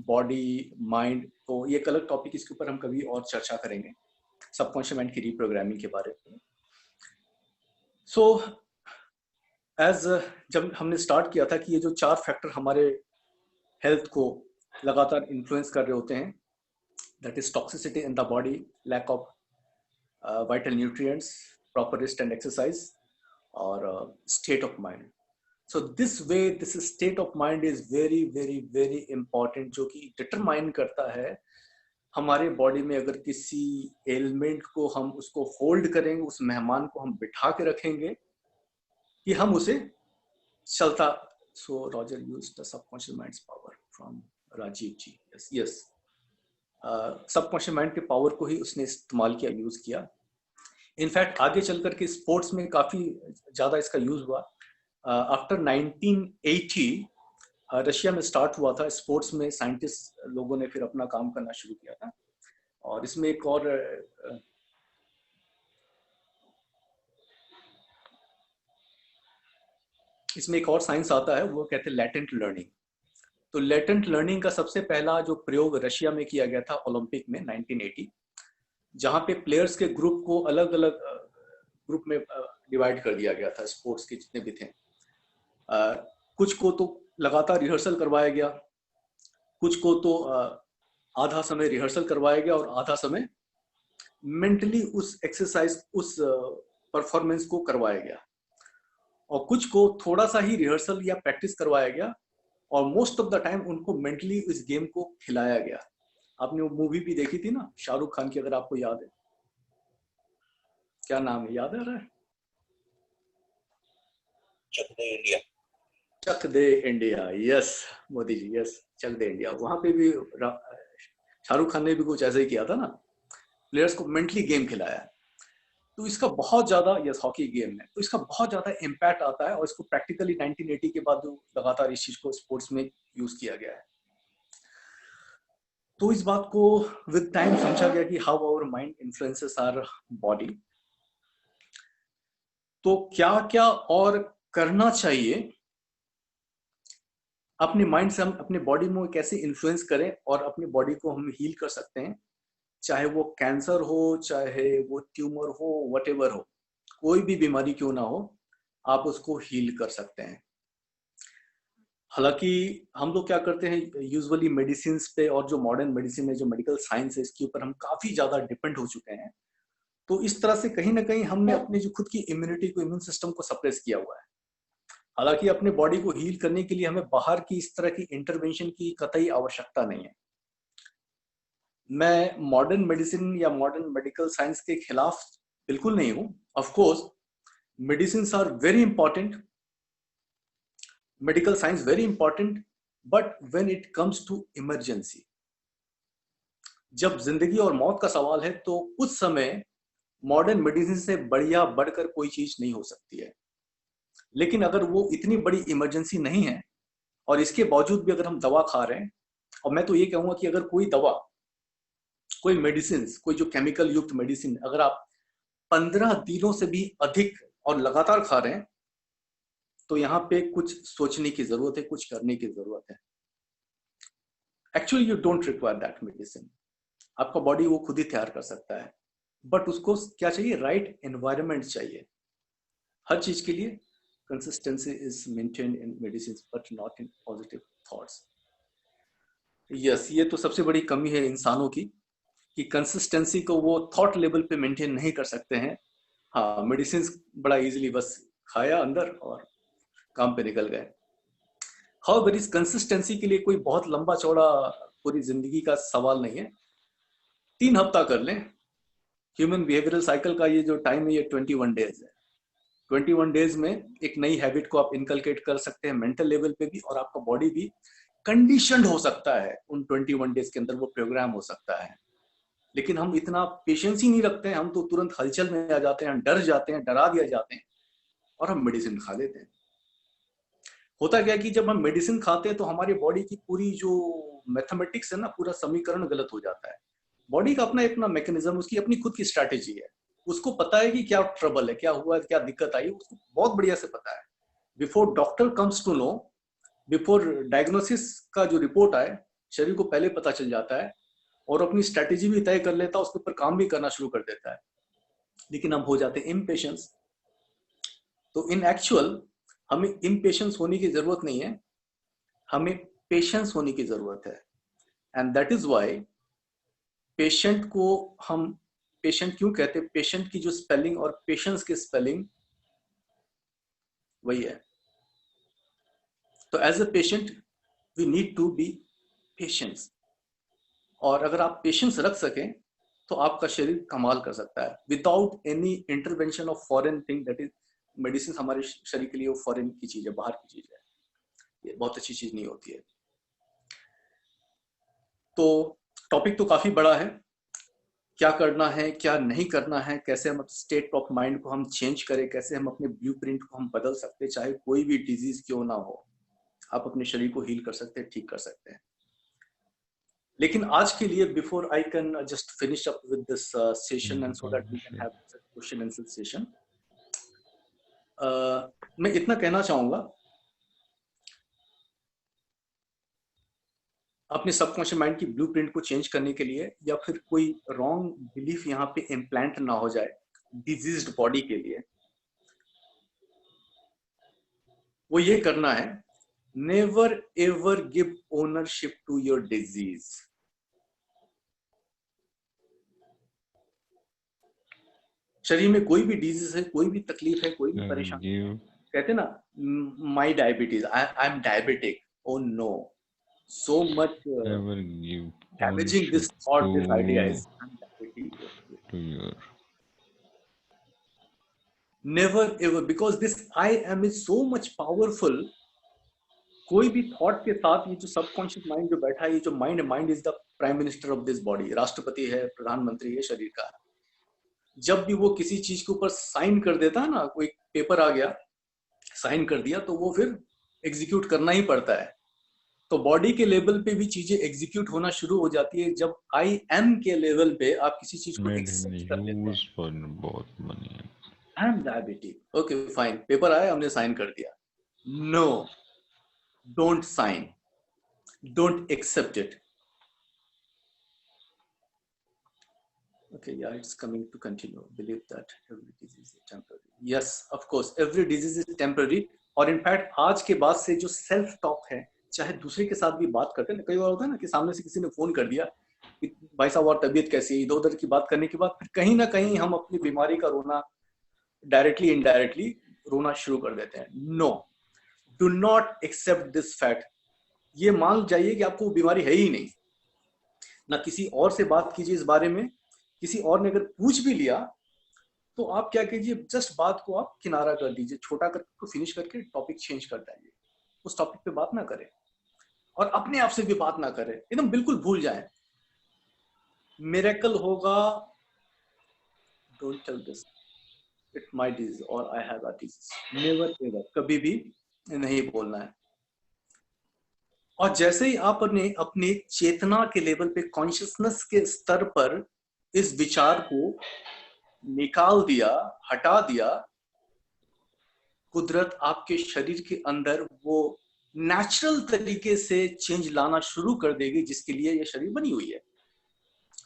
Speaker 1: body mind, तो ये एक अलग टॉपिक, इसके ऊपर हम कभी और चर्चा करेंगे, सबकॉन्शियस माइंड की रीप्रोग्रामिंग के बारे में। सो जब हमने स्टार्ट किया था कि ये जो 4 फैक्टर हमारे हेल्थ को लगातार इन्फ्लुएंस कर रहे होते हैं, that is toxicity in the body, lack of vital nutrients, proper rest and exercise, or state of mind. So this state of mind is very very very important, जो कि determine करता है हमारे बॉडी में अगर किसी एलिमेंट को हम उसको होल्ड करेंगे, उस मेहमान को हम बिठा के रखेंगे कि हम उसे चलता। So Roger used the subconscious mind's power from Rajeev ji. yes subconscious mind के पावर को ही उसने इस्तेमाल किया, यूज किया। इनफैक्ट आगे चल करके स्पोर्ट्स में काफी ज्यादा इसका यूज हुआ। आफ्टर 1980 रशिया में स्टार्ट हुआ था, स्पोर्ट्स में साइंटिस्ट लोगों ने फिर अपना काम करना शुरू किया था। और इसमें एक और साइंस आता है, वो कहते हैं लैटेंट लर्निंग। तो लैटेंट लर्निंग का सबसे पहला जो प्रयोग रशिया में किया गया था ओलंपिक में 1980, जहां पे प्लेयर्स के ग्रुप को अलग अलग ग्रुप में डिवाइड कर दिया गया था, स्पोर्ट्स के जितने भी थे। कुछ को तो लगातार रिहर्सल करवाया गया, कुछ को तो आधा समय रिहर्सल करवाया गया और आधा समय मेंटली उस एक्सरसाइज, उस परफॉर्मेंस को करवाया गया, और कुछ को थोड़ा सा ही रिहर्सल या प्रैक्टिस करवाया गया, और मोस्ट ऑफ द टाइम उनको मेंटली इस गेम को खिलाया गया। आपने वो मूवी भी देखी थी ना शाहरुख खान की, अगर आपको याद है, क्या नाम है, याद आ रहा है?
Speaker 4: चक दे इंडिया।
Speaker 1: चक दे India, yes Modi ji, yes चक दे इंडिया। वहां पे भी शाहरुख खान ने भी कुछ ऐसा ही किया था ना, प्लेयर्स को मेंटली गेम खिलाया। तो इसका बहुत ज्यादा, यस हॉकी गेम है, तो इसका बहुत ज्यादा इम्पैक्ट आता है, और इसको प्रैक्टिकली 1980 के बाद जो लगातार इस चीज को स्पोर्ट्स में यूज किया गया है। तो इस बात को विद टाइम समझा गया कि how our mind influences our body. तो क्या क्या और करना चाहिए अपने माइंड से, हम अपने बॉडी में कैसे इन्फ्लुएंस करें और अपनी बॉडी को हम हील कर सकते हैं, चाहे वो कैंसर हो, चाहे वो ट्यूमर हो, व्हाटएवर हो, कोई भी बीमारी क्यों ना हो, आप उसको हील कर सकते हैं। हालांकि हम लोग क्या करते हैं यूजुअली मेडिसिन पे, और जो मॉडर्न मेडिसिन है, जो मेडिकल साइंस है, इसके ऊपर हम काफी ज्यादा डिपेंड हो चुके हैं। तो इस तरह से कहीं ना कहीं हमने अपने जो खुद की इम्यूनिटी को, इम्यून सिस्टम को सप्रेस किया हुआ है। हालांकि अपने बॉडी को हील करने के लिए हमें बाहर की इस तरह की इंटरवेंशन की कतई आवश्यकता नहीं है। मैं मॉडर्न मेडिसिन या मॉडर्न मेडिकल साइंस के खिलाफ बिल्कुल नहीं हूं। Of course medicine are very important, medical science very important, but when it comes to emergency, जब जिंदगी और मौत का सवाल है, तो उस समय मॉडर्न मेडिसिन से बढ़िया बढ़कर कोई चीज नहीं हो सकती है। लेकिन अगर वो इतनी बड़ी इमरजेंसी नहीं है, और इसके बावजूद भी अगर हम दवा खा रहे हैं, और मैं तो ये कहूंगा कि अगर कोई दवा, कोई मेडिसिन, कोई जो केमिकल युक्त मेडिसिन, अगर आप 15 दिनों से भी अधिक और लगातार खा रहे हैं, तो यहाँ पे कुछ सोचने की जरूरत है, कुछ करने की जरूरत है। Actually you don't require that medicine, आपका बॉडी वो खुद ही तैयार कर सकता है, बट उसको क्या चाहिए, राइट एनवायरनमेंट चाहिए। हर चीज के लिए consistency is maintained in medicine, but not in positive thoughts. Yes, ये तो सबसे बड़ी कमी है इंसानों की, कि कंसिस्टेंसी को वो थॉट लेवल पे मेंटेन नहीं कर सकते हैं। हाँ, मेडिसिन बड़ा इजीली बस खाया अंदर और काम पे निकल गए। हाउएवर इस कंसिस्टेंसी के लिए कोई बहुत लंबा चौड़ा पूरी जिंदगी का सवाल नहीं है। 3 हफ्ता कर लें। ह्यूमन बिहेवियरल साइकिल का ये जो टाइम है, ये 21 डेज है। 21 डेज में एक नई हैबिट को आप इनकलकेट कर सकते हैं मेंटल लेवल पे भी, और आपका बॉडी भी कंडीशनड हो सकता है उन 21 डेज के अंदर, वो प्रोग्राम हो सकता है। लेकिन हम इतना पेशेंस ही नहीं रखते हैं, हम तो तुरंत हलचल में आ जाते हैं, डर जाते हैं, डरा दिया जाते हैं, और हम मेडिसिन खा लेते हैं। होता क्या है कि जब हम मेडिसिन खाते हैं तो हमारी बॉडी की पूरी जो मैथमेटिक्स है ना, पूरा समीकरण गलत हो जाता है। बॉडी का अपना मैकेनिज्म, उसकी अपनी खुद की स्ट्रैटेजी है, उसको पता है कि क्या ट्रबल है, क्या हुआ है, क्या दिक्कत आई, उसको बहुत बढ़िया से पता है। Before doctor comes to know, before diagnosis का जो रिपोर्ट आए, शरीर को पहले पता चल जाता है, और अपनी स्ट्रैटेजी भी तय कर लेता है, उसके ऊपर काम भी करना शुरू कर देता है। लेकिन हम हो जाते हैं इम्पेशेंस। तो इन एक्चुअल हमें इम्पेशेंस होने की जरूरत नहीं है, हमें पेशेंस होने की जरूरत है। And that is why patient को हम पेशेंट क्यों कहते हैं, पेशेंट की जो स्पेलिंग और पेशेंस की स्पेलिंग वही है। तो as a patient we need to be patience, और अगर आप पेशेंस रख सकें तो आपका शरीर कमाल कर सकता है without any intervention of foreign thing. That is medicine हमारे शरीर के लिए वो फॉरेन की चीज है, बाहर की चीज है, ये बहुत अच्छी चीज नहीं होती है। तो टॉपिक तो काफी बड़ा है, क्या करना है, क्या नहीं करना है, कैसे हम स्टेट ऑफ माइंड को हम चेंज करें, कैसे हम अपने ब्लूप्रिंट को हम बदल सकते हैं, चाहे कोई भी डिजीज क्यों ना हो, आप अपने शरीर को हील कर सकते हैं, ठीक कर सकते हैं। लेकिन आज के लिए, before I can just finish up with this session and so that we can have question answer session, मैं इतना कहना चाहूंगा, अपने सबकॉन्शियस माइंड की ब्लूप्रिंट को चेंज करने के लिए, या फिर कोई रॉन्ग बिलीफ यहाँ पे इम्प्लांट ना हो जाए डिजीज्ड बॉडी के लिए, वो ये करना है, never ever give ownership to your disease. शरीर में कोई भी डिजीज है, कोई भी तकलीफ है, कोई भी परेशानी, कहते ना, my diabetes, I am diabetic, oh no, so much damaging this thought, this idea is to your never ever, because this I am is so much powerful। कोई भी थॉट के साथ ये जो सबकॉन्शियस माइंड जो बैठा है, ये जो mind is the prime minister of this body, राष्ट्रपति है, प्रधानमंत्री है शरीर का। जब भी वो किसी चीज के ऊपर साइन कर देता है ना, कोई पेपर आ गया, साइन कर दिया, तो वो फिर एग्जीक्यूट करना ही पड़ता है। तो बॉडी के लेवल पे भी चीजें एग्जीक्यूट होना शुरू हो जाती है जब आई एम के लेवल पे आप किसी चीज को एक्सेप्ट कर लेते हैं। I am diabetic, okay fine, paper आया, हमने साइन कर दिया। No, don't sign, don't accept it. Okay, yeah, it's coming to continue. Believe that every disease is temporary. Yes, of course, every disease is temporary. और इनफैक्ट आज के बाद से जो सेल्फ टॉक है, चाहे दूसरे के साथ भी बात करते हैं, कई बार होता है ना कि सामने से किसी ने फोन कर दिया कि भाई साहब और तबीयत कैसी है, इधर उधर की बात करने के बाद फिर कहीं ना कहीं हम अपनी बीमारी का रोना डायरेक्टली इनडायरेक्टली रोना शुरू कर देते हैं। No, do not accept this fact. ये मान जाइए कि आपको बीमारी है ही नहीं, ना किसी और से बात कीजिए इस बारे में। किसी और ने अगर पूछ भी लिया तो आप क्या कीजिए, जस्ट बात को आप किनारा कर दीजिए, छोटा करके फिनिश करके टॉपिक चेंज कर जाइए, उस टॉपिक पे बात ना करें और अपने आप से भी बात ना करें, एकदम बिल्कुल भूल जाएं। मिरेकल होगा, don't tell this it my disease और I have a disease, never ever, कभी भी नहीं बोलना है। और जैसे ही आपने अपने चेतना के लेवल पे, कॉन्शियसनेस के स्तर पर इस विचार को निकाल दिया, हटा दिया, कुदरत आपके शरीर के अंदर वो नेचुरल तरीके से चेंज लाना शुरू कर देगी जिसके लिए ये शरीर बनी हुई है।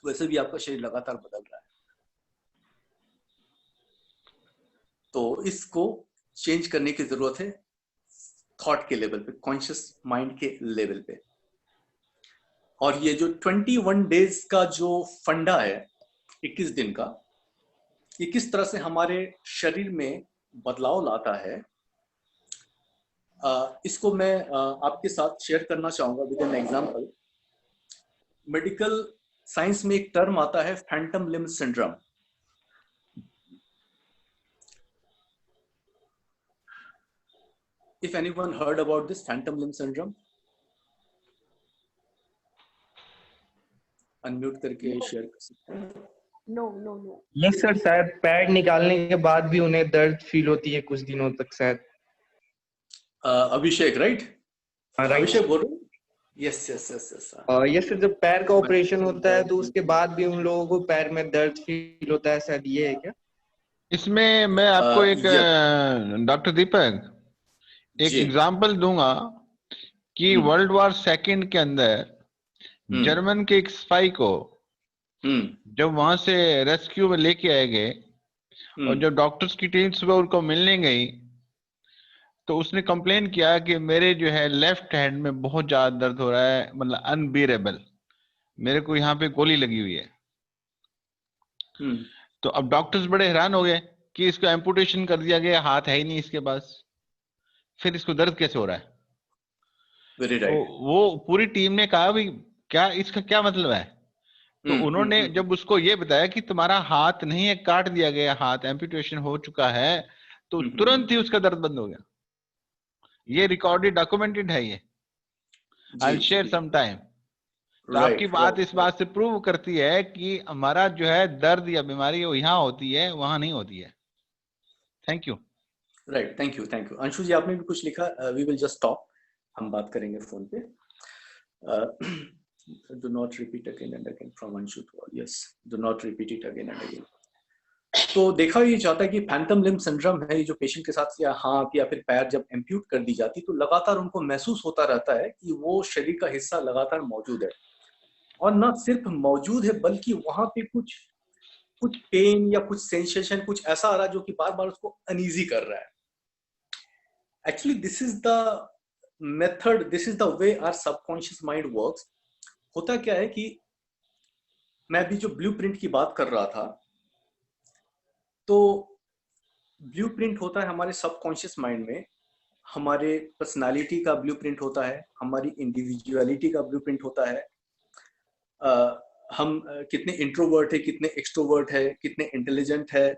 Speaker 1: वैसे भी आपका शरीर लगातार बदल रहा है, तो इसको चेंज करने की जरूरत है थॉट के लेवल पे, कॉन्शियस माइंड के लेवल पे। और ये जो 21 डेज का जो फंडा है, 21 दिन का, ये किस तरह से हमारे शरीर में बदलाव लाता है, इसको मैं आपके साथ शेयर करना चाहूंगा with an example. Medical science में एक टर्म आता है phantom limb syndrome. If anyone heard about this phantom limb syndrome, unmute करके शेयर कर सकते हैं।
Speaker 4: No no no.
Speaker 5: Yes sir, शायद पैड निकालने के बाद भी उन्हें दर्द फील होती है कुछ दिनों तक शायद।
Speaker 1: अभिषेक राइट? अभिषेक बोल रहे? Yes yes yes yes.
Speaker 5: Yes sir, जब पैर का ऑपरेशन होता है तो उसके बाद भी उन लोगों को पैर में दर्द फील होता है, शायद ये है क्या?
Speaker 3: इसमें मैं आपको एक डॉक्टर दीपक एक एग्जांपल दूंगा कि वर्ल्ड वॉर सेकंड के अंदर जर्मन के एक स्पाई को जब वहां से रेस्क्यू में लेके आए गए और जब डॉक्टर्स की टीम सुबह उनको मिलने गई तो उसने कंप्लेन किया कि मेरे जो है लेफ्ट हैंड में बहुत ज्यादा दर्द हो रहा है, मतलब अनबीरेबल, मेरे को यहाँ पे गोली लगी हुई है। तो अब डॉक्टर्स बड़े हैरान हो गए कि इसको एम्पुटेशन कर दिया गया, हाथ है ही नहीं इसके पास, फिर इसको दर्द कैसे हो रहा है? तो वो पूरी टीम ने कहा भाई क्या इसका क्या मतलब है? तो उन्होंने जब उसको ये बताया कि तुम्हारा हाथ नहीं है, काट दिया गया हाथ, एम्पुटेशन हो चुका है, तो तुरंत ही उसका दर्द बंद हो गया। ये रिकॉर्डेड डॉक्यूमेंटेड है, ये I will share some time. तो आपकी बात इस बात से प्रूव करती है कि हमारा जो है दर्द या बीमारी वो यहाँ होती है, वहां नहीं होती है। Thank you.
Speaker 1: Right, thank you, thank you. Anshu ji आपने भी कुछ लिखा, वी विल जस्ट स्टॉप, हम बात करेंगे फोन पे। Do not repeat again and again from Anshu to all, yes, do not repeat it again and again. तो देखा ये जाता है कि फैंटम लिम्ब सिंड्रोम है, ये जो पेशेंट के साथ या हाथ या फिर पैर जब एम्प्यूट कर दी जाती तो लगातार उनको महसूस होता रहता है कि वो शरीर का हिस्सा लगातार मौजूद है, और न सिर्फ मौजूद है बल्कि वहां पे कुछ पेन या कुछ सेंसेशन कुछ ऐसा आ रहा है जो कि बार बार उसको अनईजी कर रहा है। Actually this is the method, this is the way our subconscious mind works. होता क्या है कि मैं अभी जो ब्लूप्रिंट की बात कर रहा था, तो ब्लूप्रिंट होता है हमारे सबकॉन्शियस माइंड में, हमारे पर्सनालिटी का ब्लूप्रिंट होता है, हमारी इंडिविजुअलिटी का ब्लूप्रिंट होता है, हम कितने इंट्रोवर्ट है, कितने एक्सट्रोवर्ट है, कितने इंटेलिजेंट है,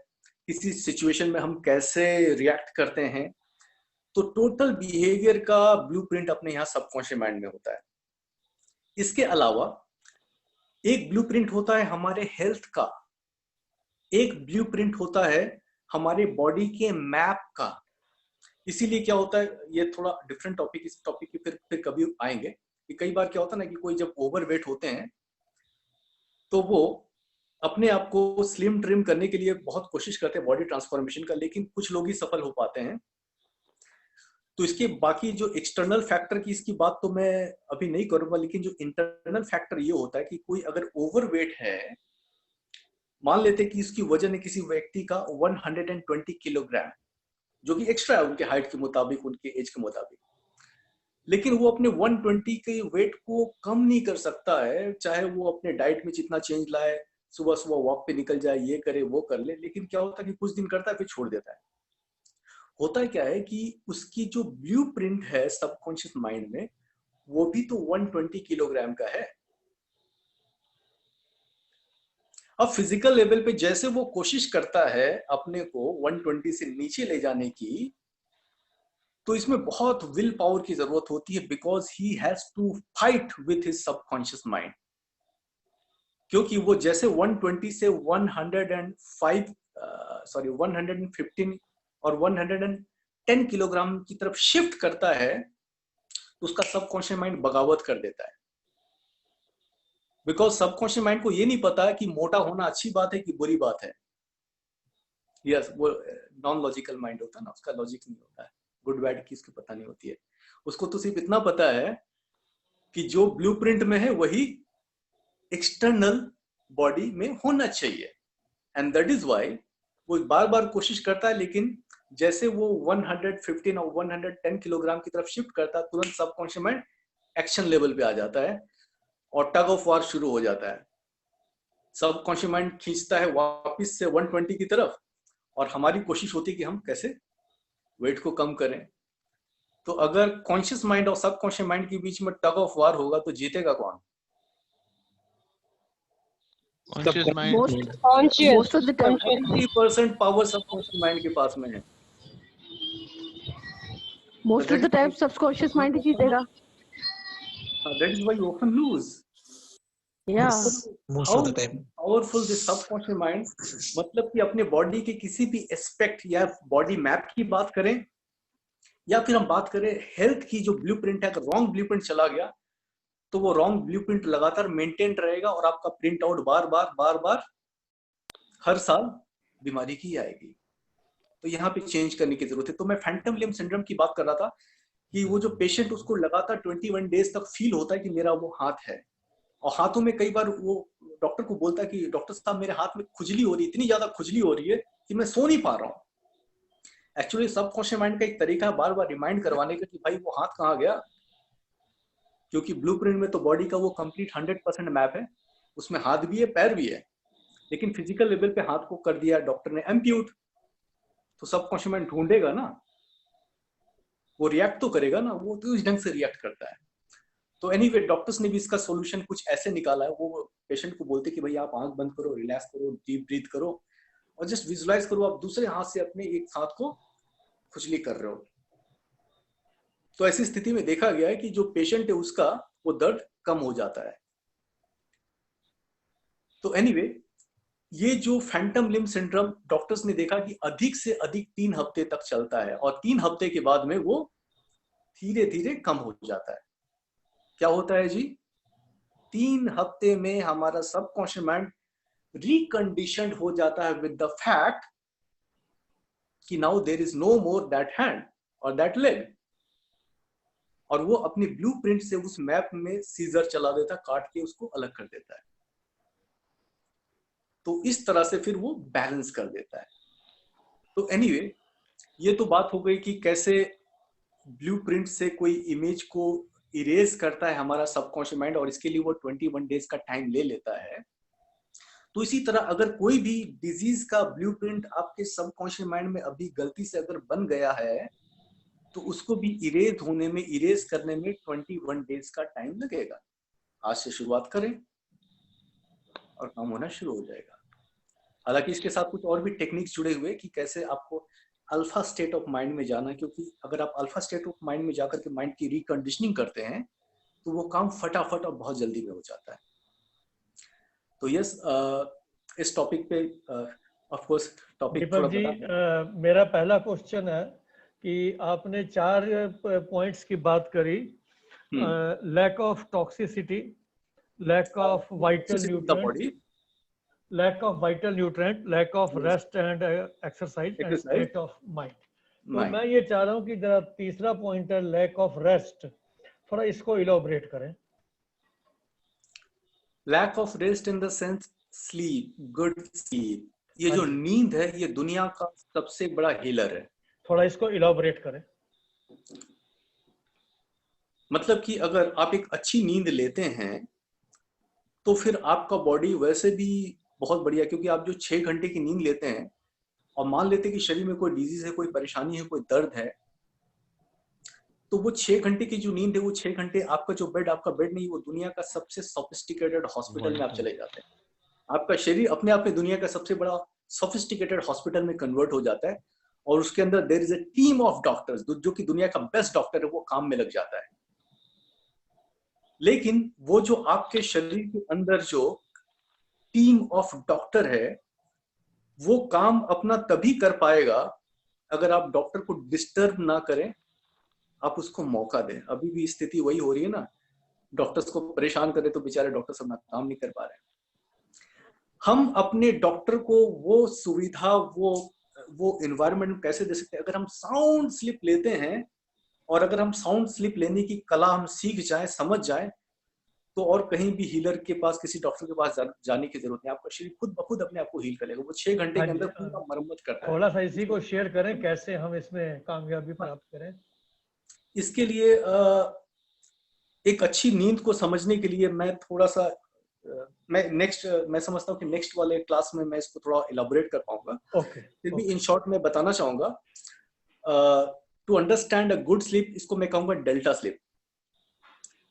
Speaker 1: किसी सिचुएशन में हम कैसे रिएक्ट करते हैं। तो टोटल बिहेवियर का ब्लूप्रिंट अपने यहाँ सबकॉन्शियस माइंड में होता है। इसके अलावा एक ब्लूप्रिंट होता है हमारे हेल्थ का, एक ब्लूप्रिंट होता है हमारे बॉडी के मैप का। इसीलिए क्या होता है, ये थोड़ा डिफरेंट टॉपिक, इस टॉपिक की फिर कभी आएंगे, कि कई बार क्या होता है ना कि कोई जब ओवरवेट होते हैं तो वो अपने आप को स्लिम ट्रिम करने के लिए बहुत कोशिश करते हैं बॉडी ट्रांसफॉर्मेशन का, लेकिन कुछ लोग ही सफल हो पाते हैं। तो इसके बाकी जो एक्सटर्नल फैक्टर की इसकी बात तो मैं अभी नहीं करूंगा, लेकिन जो इंटरनल फैक्टर ये होता है कि कोई अगर ओवरवेट है, मान लेते कि इसकी वजन है किसी व्यक्ति का 120 किलोग्राम, जो कि एक्स्ट्रा है उनके हाइट के मुताबिक, उनके एज के मुताबिक, लेकिन वो अपने 120 के वेट को कम नहीं कर सकता है, चाहे वो अपने डाइट में जितना चेंज लाए, सुबह सुबह वॉक पे निकल जाए, ये करे वो कर ले, लेकिन क्या होता है कि कुछ दिन करता है फिर छोड़ देता है। होता क्या है कि उसकी जो ब्लूप्रिंट है सबकॉन्शियस माइंड में, वो भी तो 120 किलोग्राम का है। अब फिजिकल लेवल पे जैसे वो कोशिश करता है अपने को 120 से नीचे ले जाने की, तो इसमें बहुत विल पावर की जरूरत होती है, because he has to fight with his subconscious mind. क्योंकि वो जैसे 120 से 115 और 110 किलोग्राम की तरफ शिफ्ट करता है, तो उसका सबकॉन्शियस माइंड बगावत कर देता है। बिकॉज सबकॉन्शियस माइंड को ये नहीं पता है कि मोटा होना अच्छी बात है कि बुरी बात है। यस, वो नॉन लॉजिकल माइंड होता है ना, उसका लॉजिक नहीं होता है, गुड बैड की उसको पता नहीं होती है। उसको तो सिर्फ इतना पता है कि जो ब्लूप्रिंट में है वही एक्सटर्नल बॉडी में होना चाहिए, एंड दैट इज व्हाई वो बार बार कोशिश करता है, लेकिन जैसे वो 115 और 110 किलोग्राम की तरफ शिफ्ट करता है, तुरंत सबकॉन्शियस माइंड एक्शन लेवल पे आ जाता है और टग ऑफ वार शुरू हो जाता है। सबकॉन्शियस माइंड खींचता है वापस से 120 की तरफ, और हमारी कोशिश होती है कि हम कैसे वेट को कम करें। तो अगर कॉन्शियस माइंड और सबकॉन्शियस माइंड के बीच में टग ऑफ वार होगा तो जीतेगा कौन?
Speaker 3: Conscious mind.
Speaker 4: Most of the time
Speaker 1: 90% power subconscious mind के पास में है।
Speaker 4: Most of the time subconscious mind जीतेगा।
Speaker 1: That is why you often lose.
Speaker 4: Yeah.
Speaker 6: Most of the time.
Speaker 1: Powerful this subconscious mind, मतलब कि अपने बॉडी के किसी भी एस्पेक्ट या बॉडी मैप की बात करें, या फिर हम बात करें हेल्थ की, जो ब्लूप्रिंट है, अगर रॉन्ग ब्लूप्रिंट चला गया तो वो रॉन्ग ब्लूप्रिंट लगातार मेंटेन रहेगा और आपका प्रिंट आउट बार बार हर साल बीमारी की आएगी। तो यहाँ पे चेंज करने की जरूरत है। तो मैं फैंटम लिम्ब सिंड्रोम की बात कर रहा था कि वो जो पेशेंट, उसको लगातार 21 डेज तक फील होता है कि मेरा वो हाथ है, और हाथों में कई बार वो डॉक्टर को बोलता है कि डॉक्टर साहब मेरे हाथ में खुजली हो रही है, इतनी ज्यादा खुजली हो रही है कि मैं सो नहीं पा रहा हूँ। एक्चुअली सबकॉन्शियस माइंड का एक तरीका है बार बार रिमाइंड करवाने का कि भाई वो हाथ कहाँ गया, क्योंकि ब्लूप्रिंट में तो बॉडी का वो कंप्लीट 100% मैप है, उसमें हाथ भी है पैर भी है, लेकिन फिजिकल लेवल पे हाथ को कर दिया डॉक्टर ने एम्प्यूट, तो सबकॉन्शियस माइंड ढूंढेगा ना, वो रिएक्ट तो करेगा ना, वो तो इस ढंग से रिएक्ट करता है। तो एनीवे डॉक्टर्स ने भी इसका सॉल्यूशन कुछ ऐसे निकाला है, वो पेशेंट को बोलते कि भाई आप आंख बंद करो, रिलैक्स करो, डीप ब्रीथ करो और जस्ट विजुलाइज करो आप दूसरे हाथ से अपने एक हाथ को खुजली कर रहे हो। तो ऐसी स्थिति में देखा गया है कि जो पेशेंट है उसका वो दर्द कम हो जाता है। तो एनीवे ये जो फैंटम लिम्ब सिंड्रोम डॉक्टर्स ने देखा कि अधिक से अधिक 3 हफ्ते तक चलता है और 3 हफ्ते के बाद में वो धीरे धीरे कम हो जाता है। क्या होता है जी? 3 हफ्ते में हमारा सबकॉन्शियस माइंड रिकंडीशनड हो जाता है विद द फैक्ट कि now there is no more that hand और दैट लेग, और वो अपनी ब्लूप्रिंट से उस मैप में सीजर चला देता, काट के उसको अलग कर देता है। तो इस तरह से फिर वो बैलेंस कर देता है। तो एनीवे ये तो बात हो गई कि कैसे ब्लूप्रिंट से कोई इमेज को इरेज करता है हमारा सबकॉन्शियस माइंड, और इसके लिए वो 21 डेज का टाइम ले लेता है। तो इसी तरह अगर कोई भी डिजीज का ब्लूप्रिंट आपके सबकॉन्शियस माइंड में अभी गलती से अगर बन गया है तो उसको भी इरेज करने में 21 डेज का टाइम लगेगा। आज से शुरुआत करें और काम होना शुरू हो जाएगा। हालांकि इसके साथ कुछ और भी टेक्निक्स जुड़े हुए कि कैसे आपको अल्फा स्टेट ऑफ माइंड में जाना, क्योंकि अगर आप अल्फा स्टेट ऑफ माइंड में जाकर के माइंड की रिकंडीशनिंग करते हैं तो वो काम फटाफट और बहुत जल्दी में हो जाता है। तो यस, इस टॉपिक पे of course topic
Speaker 2: Deepak ji, मेरा पहला क्वेश्चन है कि आपने 4 पॉइंट्स की बात करी, lack of toxicity, lack of vital nutrient, lack of vital nutrient, lack of rest and exercise and state of mind. तो मैं ये चाह रहा हूँ कि जरा तीसरा पॉइंट है lack of rest, थोड़ा इसको इलॉबरेट करें।
Speaker 1: lack of rest in the sense sleep, good sleep, ये जो नींद है ये दुनिया का सबसे बड़ा हीलर है।
Speaker 2: थोड़ा इसको इलॉबरेट करें।
Speaker 1: मतलब कि अगर आप एक अच्छी नींद लेते हैं तो फिर आपका बॉडी वैसे भी बहुत बढ़िया, क्योंकि आप जो 6 घंटे की नींद लेते हैं और मान लेते हैं कि शरीर में कोई डिजीज है, कोई परेशानी है, कोई दर्द है, तो वो 6 घंटे की जो नींद है वो 6 घंटे आपका जो बेड, आपका बेड नहीं, वो दुनिया का सबसे सोफिस्टिकेटेड हॉस्पिटल में आप चले जाते हैं। आपका शरीर अपने आप में दुनिया का सबसे बड़ा सोफिस्टिकेटेड हॉस्पिटल में कन्वर्ट हो जाता है, और उसके अंदर there is a team of doctors, जो कि दुनिया का बेस्ट डॉक्टर है, वो काम में लग जाता है। लेकिन वो जो आपके शरीर के अंदर जो टीम ऑफ डॉक्टर है वो काम अपना तभी कर पाएगा अगर आप डॉक्टर को डिस्टर्ब ना करें, आप उसको मौका दें। अभी भी स्थिति वही हो रही है ना, डॉक्टर्स को परेशान करें तो बेचारे डॉक्टर्स अपना काम नहीं कर पा रहे। हम अपने डॉक्टर को वो सुविधा, वो एनवायरनमेंट कैसे दे सकते हैं? अगर हम साउंड स्लीप लेते हैं, और अगर हम साउंड स्लीप लेने की कला हम सीख जाएं, समझ जाएं, तो और कहीं भी हीलर के पास, किसी डॉक्टर के पास जाने की जरूरत नहीं। आपका शरीर खुद ब खुद अपने आप को हील कर लेगा। वो 6 घंटे के अंदर पूरा मरम्मत करता है।
Speaker 2: थोड़ा सा इसी को शेयर करें, कैसे हम इसमें कामयाबी प्राप्त करें।
Speaker 1: इसके लिए एक अच्छी नींद को समझने के लिए मैं थोड़ा सा मैं समझता हूँ कि नेक्स्ट वाले क्लास में मैं इसको थोड़ा इलाबोरेट कर पाऊंगा। फिर भी इन शॉर्ट में बताना चाहूंगा, to understand a good sleep, इसको मैं कहूंगा डेल्टा स्लीप।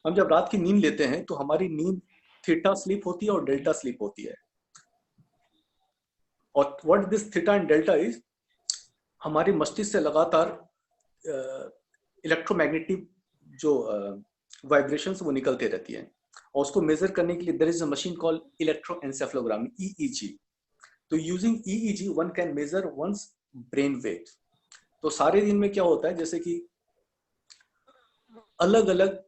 Speaker 1: हम जब रात की नींद लेते हैं तो हमारी नींद थीटा स्लीप होती है और डेल्टा स्लीप होती है। और what this theta and delta is, हमारे मस्तिष्क से लगातार इलेक्ट्रोमैग्नेटिक जो वाइब्रेशंस वो निकलते रहती है, और उसको मेजर करने के लिए there is a machine called electroencephalogram, EEG। तो using EEG one can measure one's brain wave. तो सारे दिन में क्या होता है, जैसे कि अलग अलग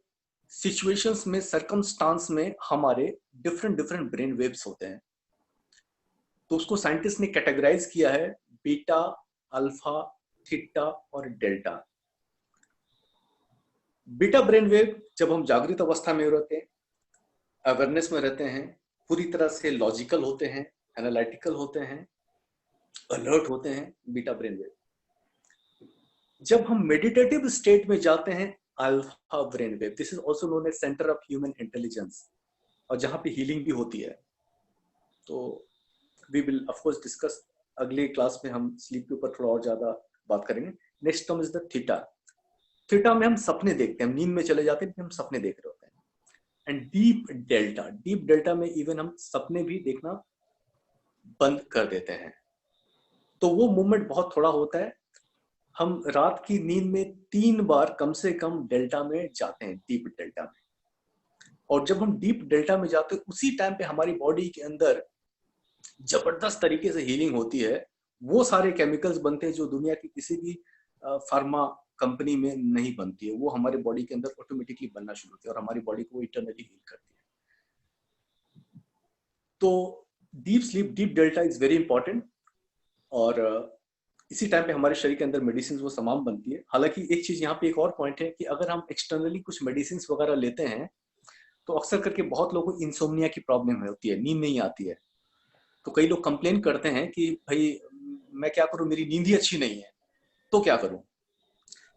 Speaker 1: सिचुएशंस में, सर्कमस्टांस में हमारे डिफरेंट ब्रेन वेव्स होते हैं। तो उसको साइंटिस्ट ने कैटेगराइज किया है बीटा, अल्फा, थीटा और डेल्टा। बीटा ब्रेन वेव जब हम जागृत अवस्था में रहते हैं, अवेयरनेस में रहते हैं, पूरी तरह से लॉजिकल होते हैं, एनालिटिकल होते हैं, अलर्ट होते हैं, बीटा ब्रेन वेव। जब हम मेडिटेटिव स्टेट में जाते हैं, alpha brain wave, this is also known as centre of human intelligence, और जहां पे हीलिंग भी होती है। तो we will of course discuss, अगले क्लास में हम स्लीप के ऊपर थोड़ा और ज्यादा बात करेंगे। Next term is the theta. Theta में हम सपने देखते हैं, हम नींद में चले जाते हैं, हम सपने देख रहे होते हैं। एंड डीप डेल्टा में इवन हम सपने भी देखना बंद कर देते हैं। तो वो मूवमेंट बहुत थोड़ा होता है। हम रात की नींद में 3 बार कम से कम डेल्टा में जाते हैं, डीप डेल्टा में। और जब हम डीप डेल्टा में जाते हैं, उसी टाइम पे हमारी बॉडी के अंदर जबरदस्त तरीके से हीलिंग होती है, वो सारे केमिकल्स बनते हैं जो दुनिया की किसी भी फार्मा कंपनी में नहीं बनती है। वो हमारे बॉडी के अंदर ऑटोमेटिकली बनना शुरू होती है और हमारी बॉडी को इटरनली हील करती है। तो deep sleep, deep delta is very important, और इसी टाइम पे हमारे शरीर के अंदर मेडिसिन वो तमाम बनती है। हालांकि एक चीज यहाँ पे एक और पॉइंट है कि अगर हम एक्सटर्नली कुछ मेडिसिन वगैरह लेते हैं तो अक्सर करके बहुत लोगों को इंसोम्निया की प्रॉब्लम होती है, नींद नहीं आती है। तो कई लोग कंप्लेन करते हैं कि भाई मैं क्या करूं, मेरी नींद ही अच्छी नहीं है, तो क्या करूं?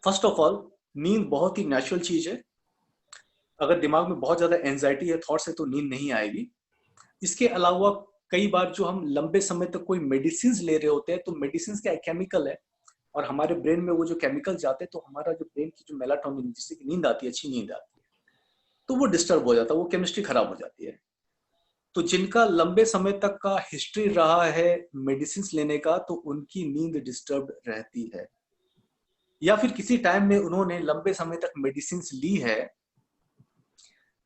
Speaker 1: फर्स्ट ऑफ ऑल, नींद बहुत ही नेचुरल चीज है। अगर दिमाग में बहुत ज्यादा एंजाइटी है, थॉट्स है, तो नींद नहीं आएगी। इसके अलावा कई बार जो हम लंबे समय तक कोई मेडिसिन ले रहे होते हैं, तो मेडिसिन क्या केमिकल है, और हमारे ब्रेन में वो जो केमिकल जाते हैं तो हमारा जो ब्रेन की जो मेलाटोनिन, जिससे कि नींद आती है, अच्छी नींद आती है, तो वो डिस्टर्ब हो जाता है, वो केमिस्ट्री खराब हो जाती है। तो जिनका लंबे समय तक का हिस्ट्री रहा है मेडिसिन लेने का, तो उनकी नींद डिस्टर्ब रहती है। या फिर किसी टाइम में उन्होंने लंबे समय तक मेडिसिन ली है,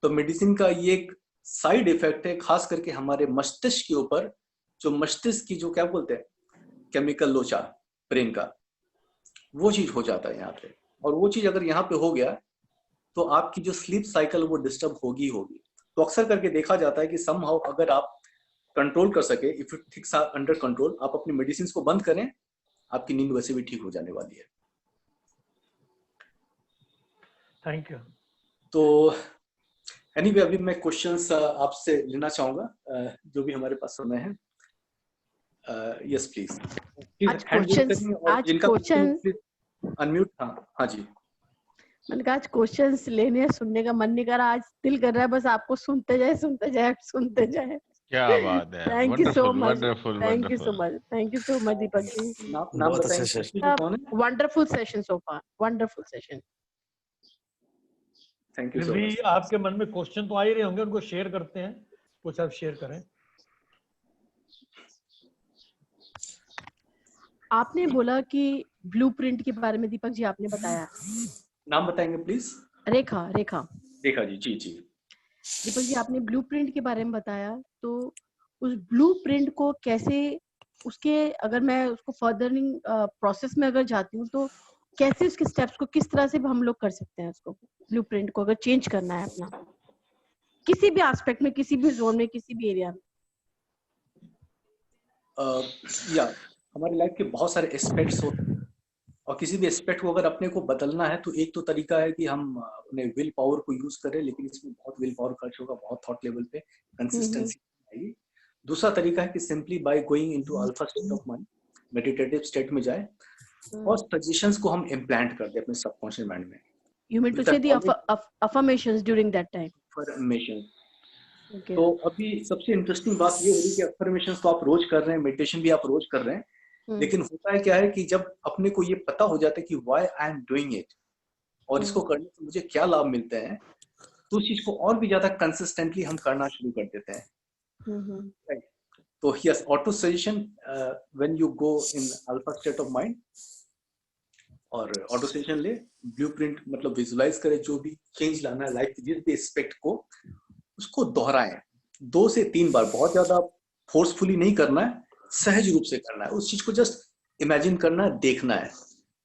Speaker 1: तो मेडिसिन का ये एक साइड इफेक्ट है, खास करके हमारे मस्तिष्क के ऊपर, जो मस्तिष्क की जो क्या बोलते हैं केमिकल लोचा ब्रेन का, वो चीज हो जाता है यहाँ पे। और वो चीज अगर यहाँ पे हो गया तो आपकी जो स्लीप साइकिल वो डिस्टर्ब होगी। तो अक्सर करके देखा जाता है कि समहाउ अगर आप कंट्रोल कर सके, if it things are under control, आप अपनी मेडिसिन को बंद करें, आपकी नींद वैसे भी ठीक हो जाने वाली है।
Speaker 2: Thank you.
Speaker 1: तो एनीवे, अभी मैं क्वेश्चंस आपसे लेना चाहूंगा, जो भी हमारे पास समय है। Yes please, unmute. हाँ जी।
Speaker 4: मैंने कहा आज क्वेश्चंस लेने सुनने का मन नहीं कर रहा, आज दिल कर रहा है बस आपको सुनते जाए सुनते जाए सुनते जाए।
Speaker 3: क्या बात है,
Speaker 4: thank you so much,
Speaker 3: wonderful,
Speaker 4: thank you so much, thank you so much Deepak ji.
Speaker 1: नाम बताएंगे?
Speaker 4: Wonderful session so far, wonderful session.
Speaker 1: Thank you so much.
Speaker 2: आपके मन में क्वेश्चन तो आ ही रहे होंगे, उनको शेयर करते हैं, कुछ आप शेयर करें।
Speaker 4: आपने बोला कि ब्लूप्रिंट के बारे में दीपक जी आपने बताया,
Speaker 1: नाम बताएंगे प्लीज?
Speaker 4: रेखा।
Speaker 1: रेखा जी, जी जी।
Speaker 4: दीपक जी आपने ब्लूप्रिंट के बारे में बताया, तो उस ब्लूप्रिंट को कैसे, उसके अगर मैं उसको फर्दरिंग प्रोसेस में अगर जाती हूँ तो कैसे उसके स्टेप्स को किस तरह से हम लोग कर सकते हैं, उसको ब्लूप्रिंट को अगर चेंज करना है अपना किसी भी एस्पेक्ट में, किसी भी जोन में, किसी भी एरिया में?
Speaker 1: या हमारी लाइफ के बहुत सारे एस्पेक्ट्स होते हैं, और किसी भी एस्पेक्ट को अगर अपने को बदलना है तो एक तो तरीका है कि हम अपने विल पावर को यूज करें, लेकिन इसमें बहुत विल पावर खर्च होगा, बहुत थॉट लेवल पे कंसिस्टेंसी आएगी। दूसरा तरीका है कि simply by going into alpha state of mind, meditative state में जाए और सजेशंस को हम इम्प्लांट कर दें अपने सबकॉन्शियस माइंड में।
Speaker 4: You mean to say the affirmations during that time?
Speaker 1: Affirmations.
Speaker 4: Okay.
Speaker 1: तो अभी सबसे इंटरेस्टिंग बात ये हो रही है कि अफर्मेशंस तो आप रोज कर रहे हैं, मेडिटेशन भी आप रोज कर रहे हैं, लेकिन होता है क्या है कि जब अपने को ये पता हो जाता है कि why I am doing it और इसको करने से मुझे क्या लाभ मिलते हैं, तो उस चीज को और भी ज्यादा कंसिस्टेंटली हम करना शुरू कर देते हैं। तो yes, auto suggestion when you go in alpha state of mind, और ऑटो सजेशन ले, ब्लूप्रिंट मतलब विजुलाइज करें जो भी चेंज लाना है लाइफ के जिस भी एस्पेक्ट को, उसको दोहराएं 2 से 3 बार। बहुत ज्यादा फोर्सफुली नहीं करना है, सहज रूप से करना है, उस चीज को जस्ट इमेजिन करना है, देखना है।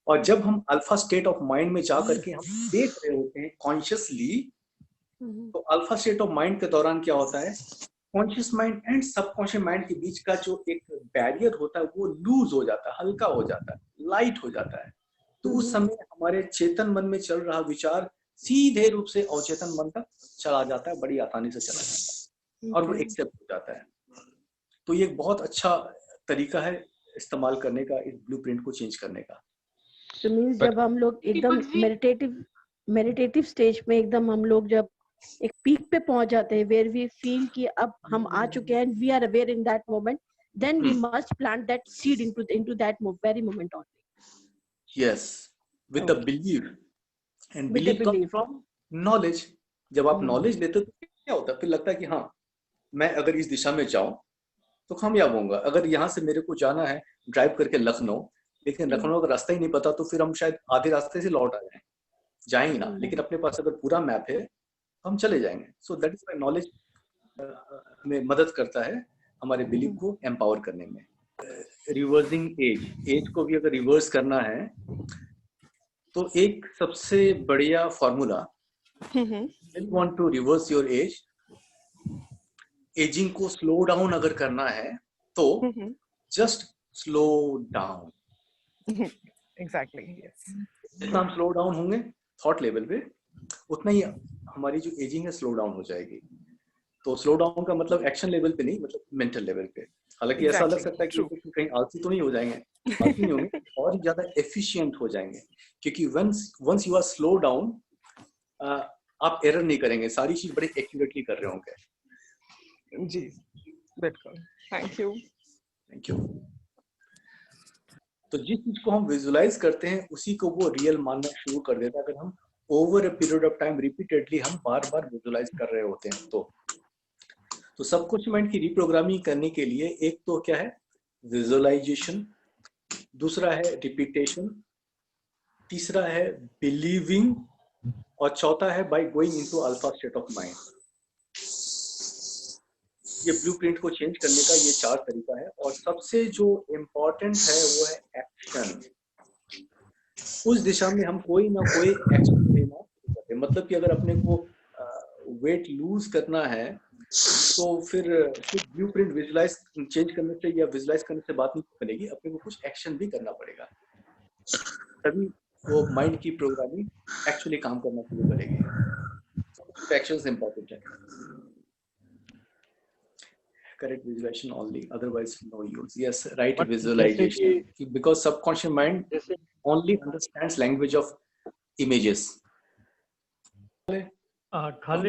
Speaker 1: और जब हम अल्फा स्टेट ऑफ माइंड में जा करके हम देख रहे होते हैं कॉन्शियसली, तो अल्फा स्टेट ऑफ माइंड के दौरान क्या होता है, conscious mind and subconscious mind के बीच का जो एक बैरियर होता है वो लूज हो जाता है, हल्का हो जाता है, लाइट हो जाता है। तो उस समय हमारे चेतन मन में चल रहा विचार सीधे रूप से अवचेतन मन तक चला जाता है, बड़ी आसानी से चला जाता है और वो एक्सेप्ट हो जाता है। तो ये एक बहुत अच्छा तरीका है इस्तेमाल करने का, इस ब्लूप्रिंट को चेंज करने का।
Speaker 4: तो मींस जब हम लोग एकदम मेडिटेटिव स्टेज में एकदम हम लोग जब एक पीक पे पहुंच जाते हैं, वेयर वी फील कि अब हम आ चुके हैं, we are aware in that moment, then we must plant that seed into that very moment only.
Speaker 1: Yes, with the believe, and believe comes from knowledge. जब आप नॉलेज लेते हो तो क्या होता है, फिर लगता है कि हाँ, मैं अगर इस दिशा में जाऊं तो कामयाब होऊंगा। अगर यहाँ से मेरे को जाना है ड्राइव करके लखनऊ, लेकिन लखनऊ का रास्ता ही नहीं पता, तो फिर हम शायद आधे रास्ते से लौट आ जाएंगे ना। लेकिन अपने पास अगर पूरा मैप है हम चले जाएंगे। So that is why knowledge हमें मदद करता है हमारे बिलीफ को एम्पावर करने में। रिवर्सिंग एज को भी अगर रिवर्स करना है तो एक सबसे बढ़िया formula, you want to reverse your age, ageing को स्लो डाउन अगर करना है तो just slow down.
Speaker 6: Exactly, yes.
Speaker 1: जितना हम स्लो डाउन होंगे थॉट लेवल पे, उतना ही हमारी जो एजिंग है स्लो डाउन हो जाएगी। तो स्लो डाउन का मतलब एक्शन लेवल पे नहीं, मतलब मेंटल लेवल पे। हालांकि ऐसा लग सकता है कि कहीं आलसी तो नहीं हो जाएंगे, आलसी नहीं होंगे, और ज्यादा एफिशिएंट हो जाएंगे, क्योंकि once you are slow down आप एरर नहीं करेंगे, सारी चीज बड़े एक्यूरेटली कर रहे होंगे।
Speaker 6: जी बिल्कुल, थैंक यू।
Speaker 1: Thank you. तो जिस चीज को हम विजुलाइज करते हैं उसी को वो रियल मानना शुरू कर देता है। अगर हम over a period of time repeatedly हम बार बार विजुलाइज कर रहे होते हैं तो सबकॉन्शियस माइंड की रिप्रोग्रामिंग करने के लिए एक तो क्या है, विजुअलाइजेशन, दूसरा है रिपीटेशन, तीसरा है बिलीविंग, और चौथा है by going into alpha state of mind. ये ब्लूप्रिंट को चेंज करने का ये 4 तरीका है, और सबसे जो इम्पोर्टेंट है वो है एक्शन। उस दिशा में हम कोई ना कोई एक्शन लेना करते हैं। मतलब कि अगर अपने को वेट लूज करना है तो फिर ब्लूप्रिंट विजुलाइज चेंज करने से या विजुलाइज करने से बात नहीं बनेगी, अपने को कुछ एक्शन भी करना पड़ेगा, तभी वो माइंड की प्रोग्रामिंग एक्चुअली काम करना शुरू करेगी। एक्शंस इंपॉर्टेंट है। Correct visualization only, otherwise no use. Yes, right visualization, because subconscious mind only understands language of images.
Speaker 2: खाली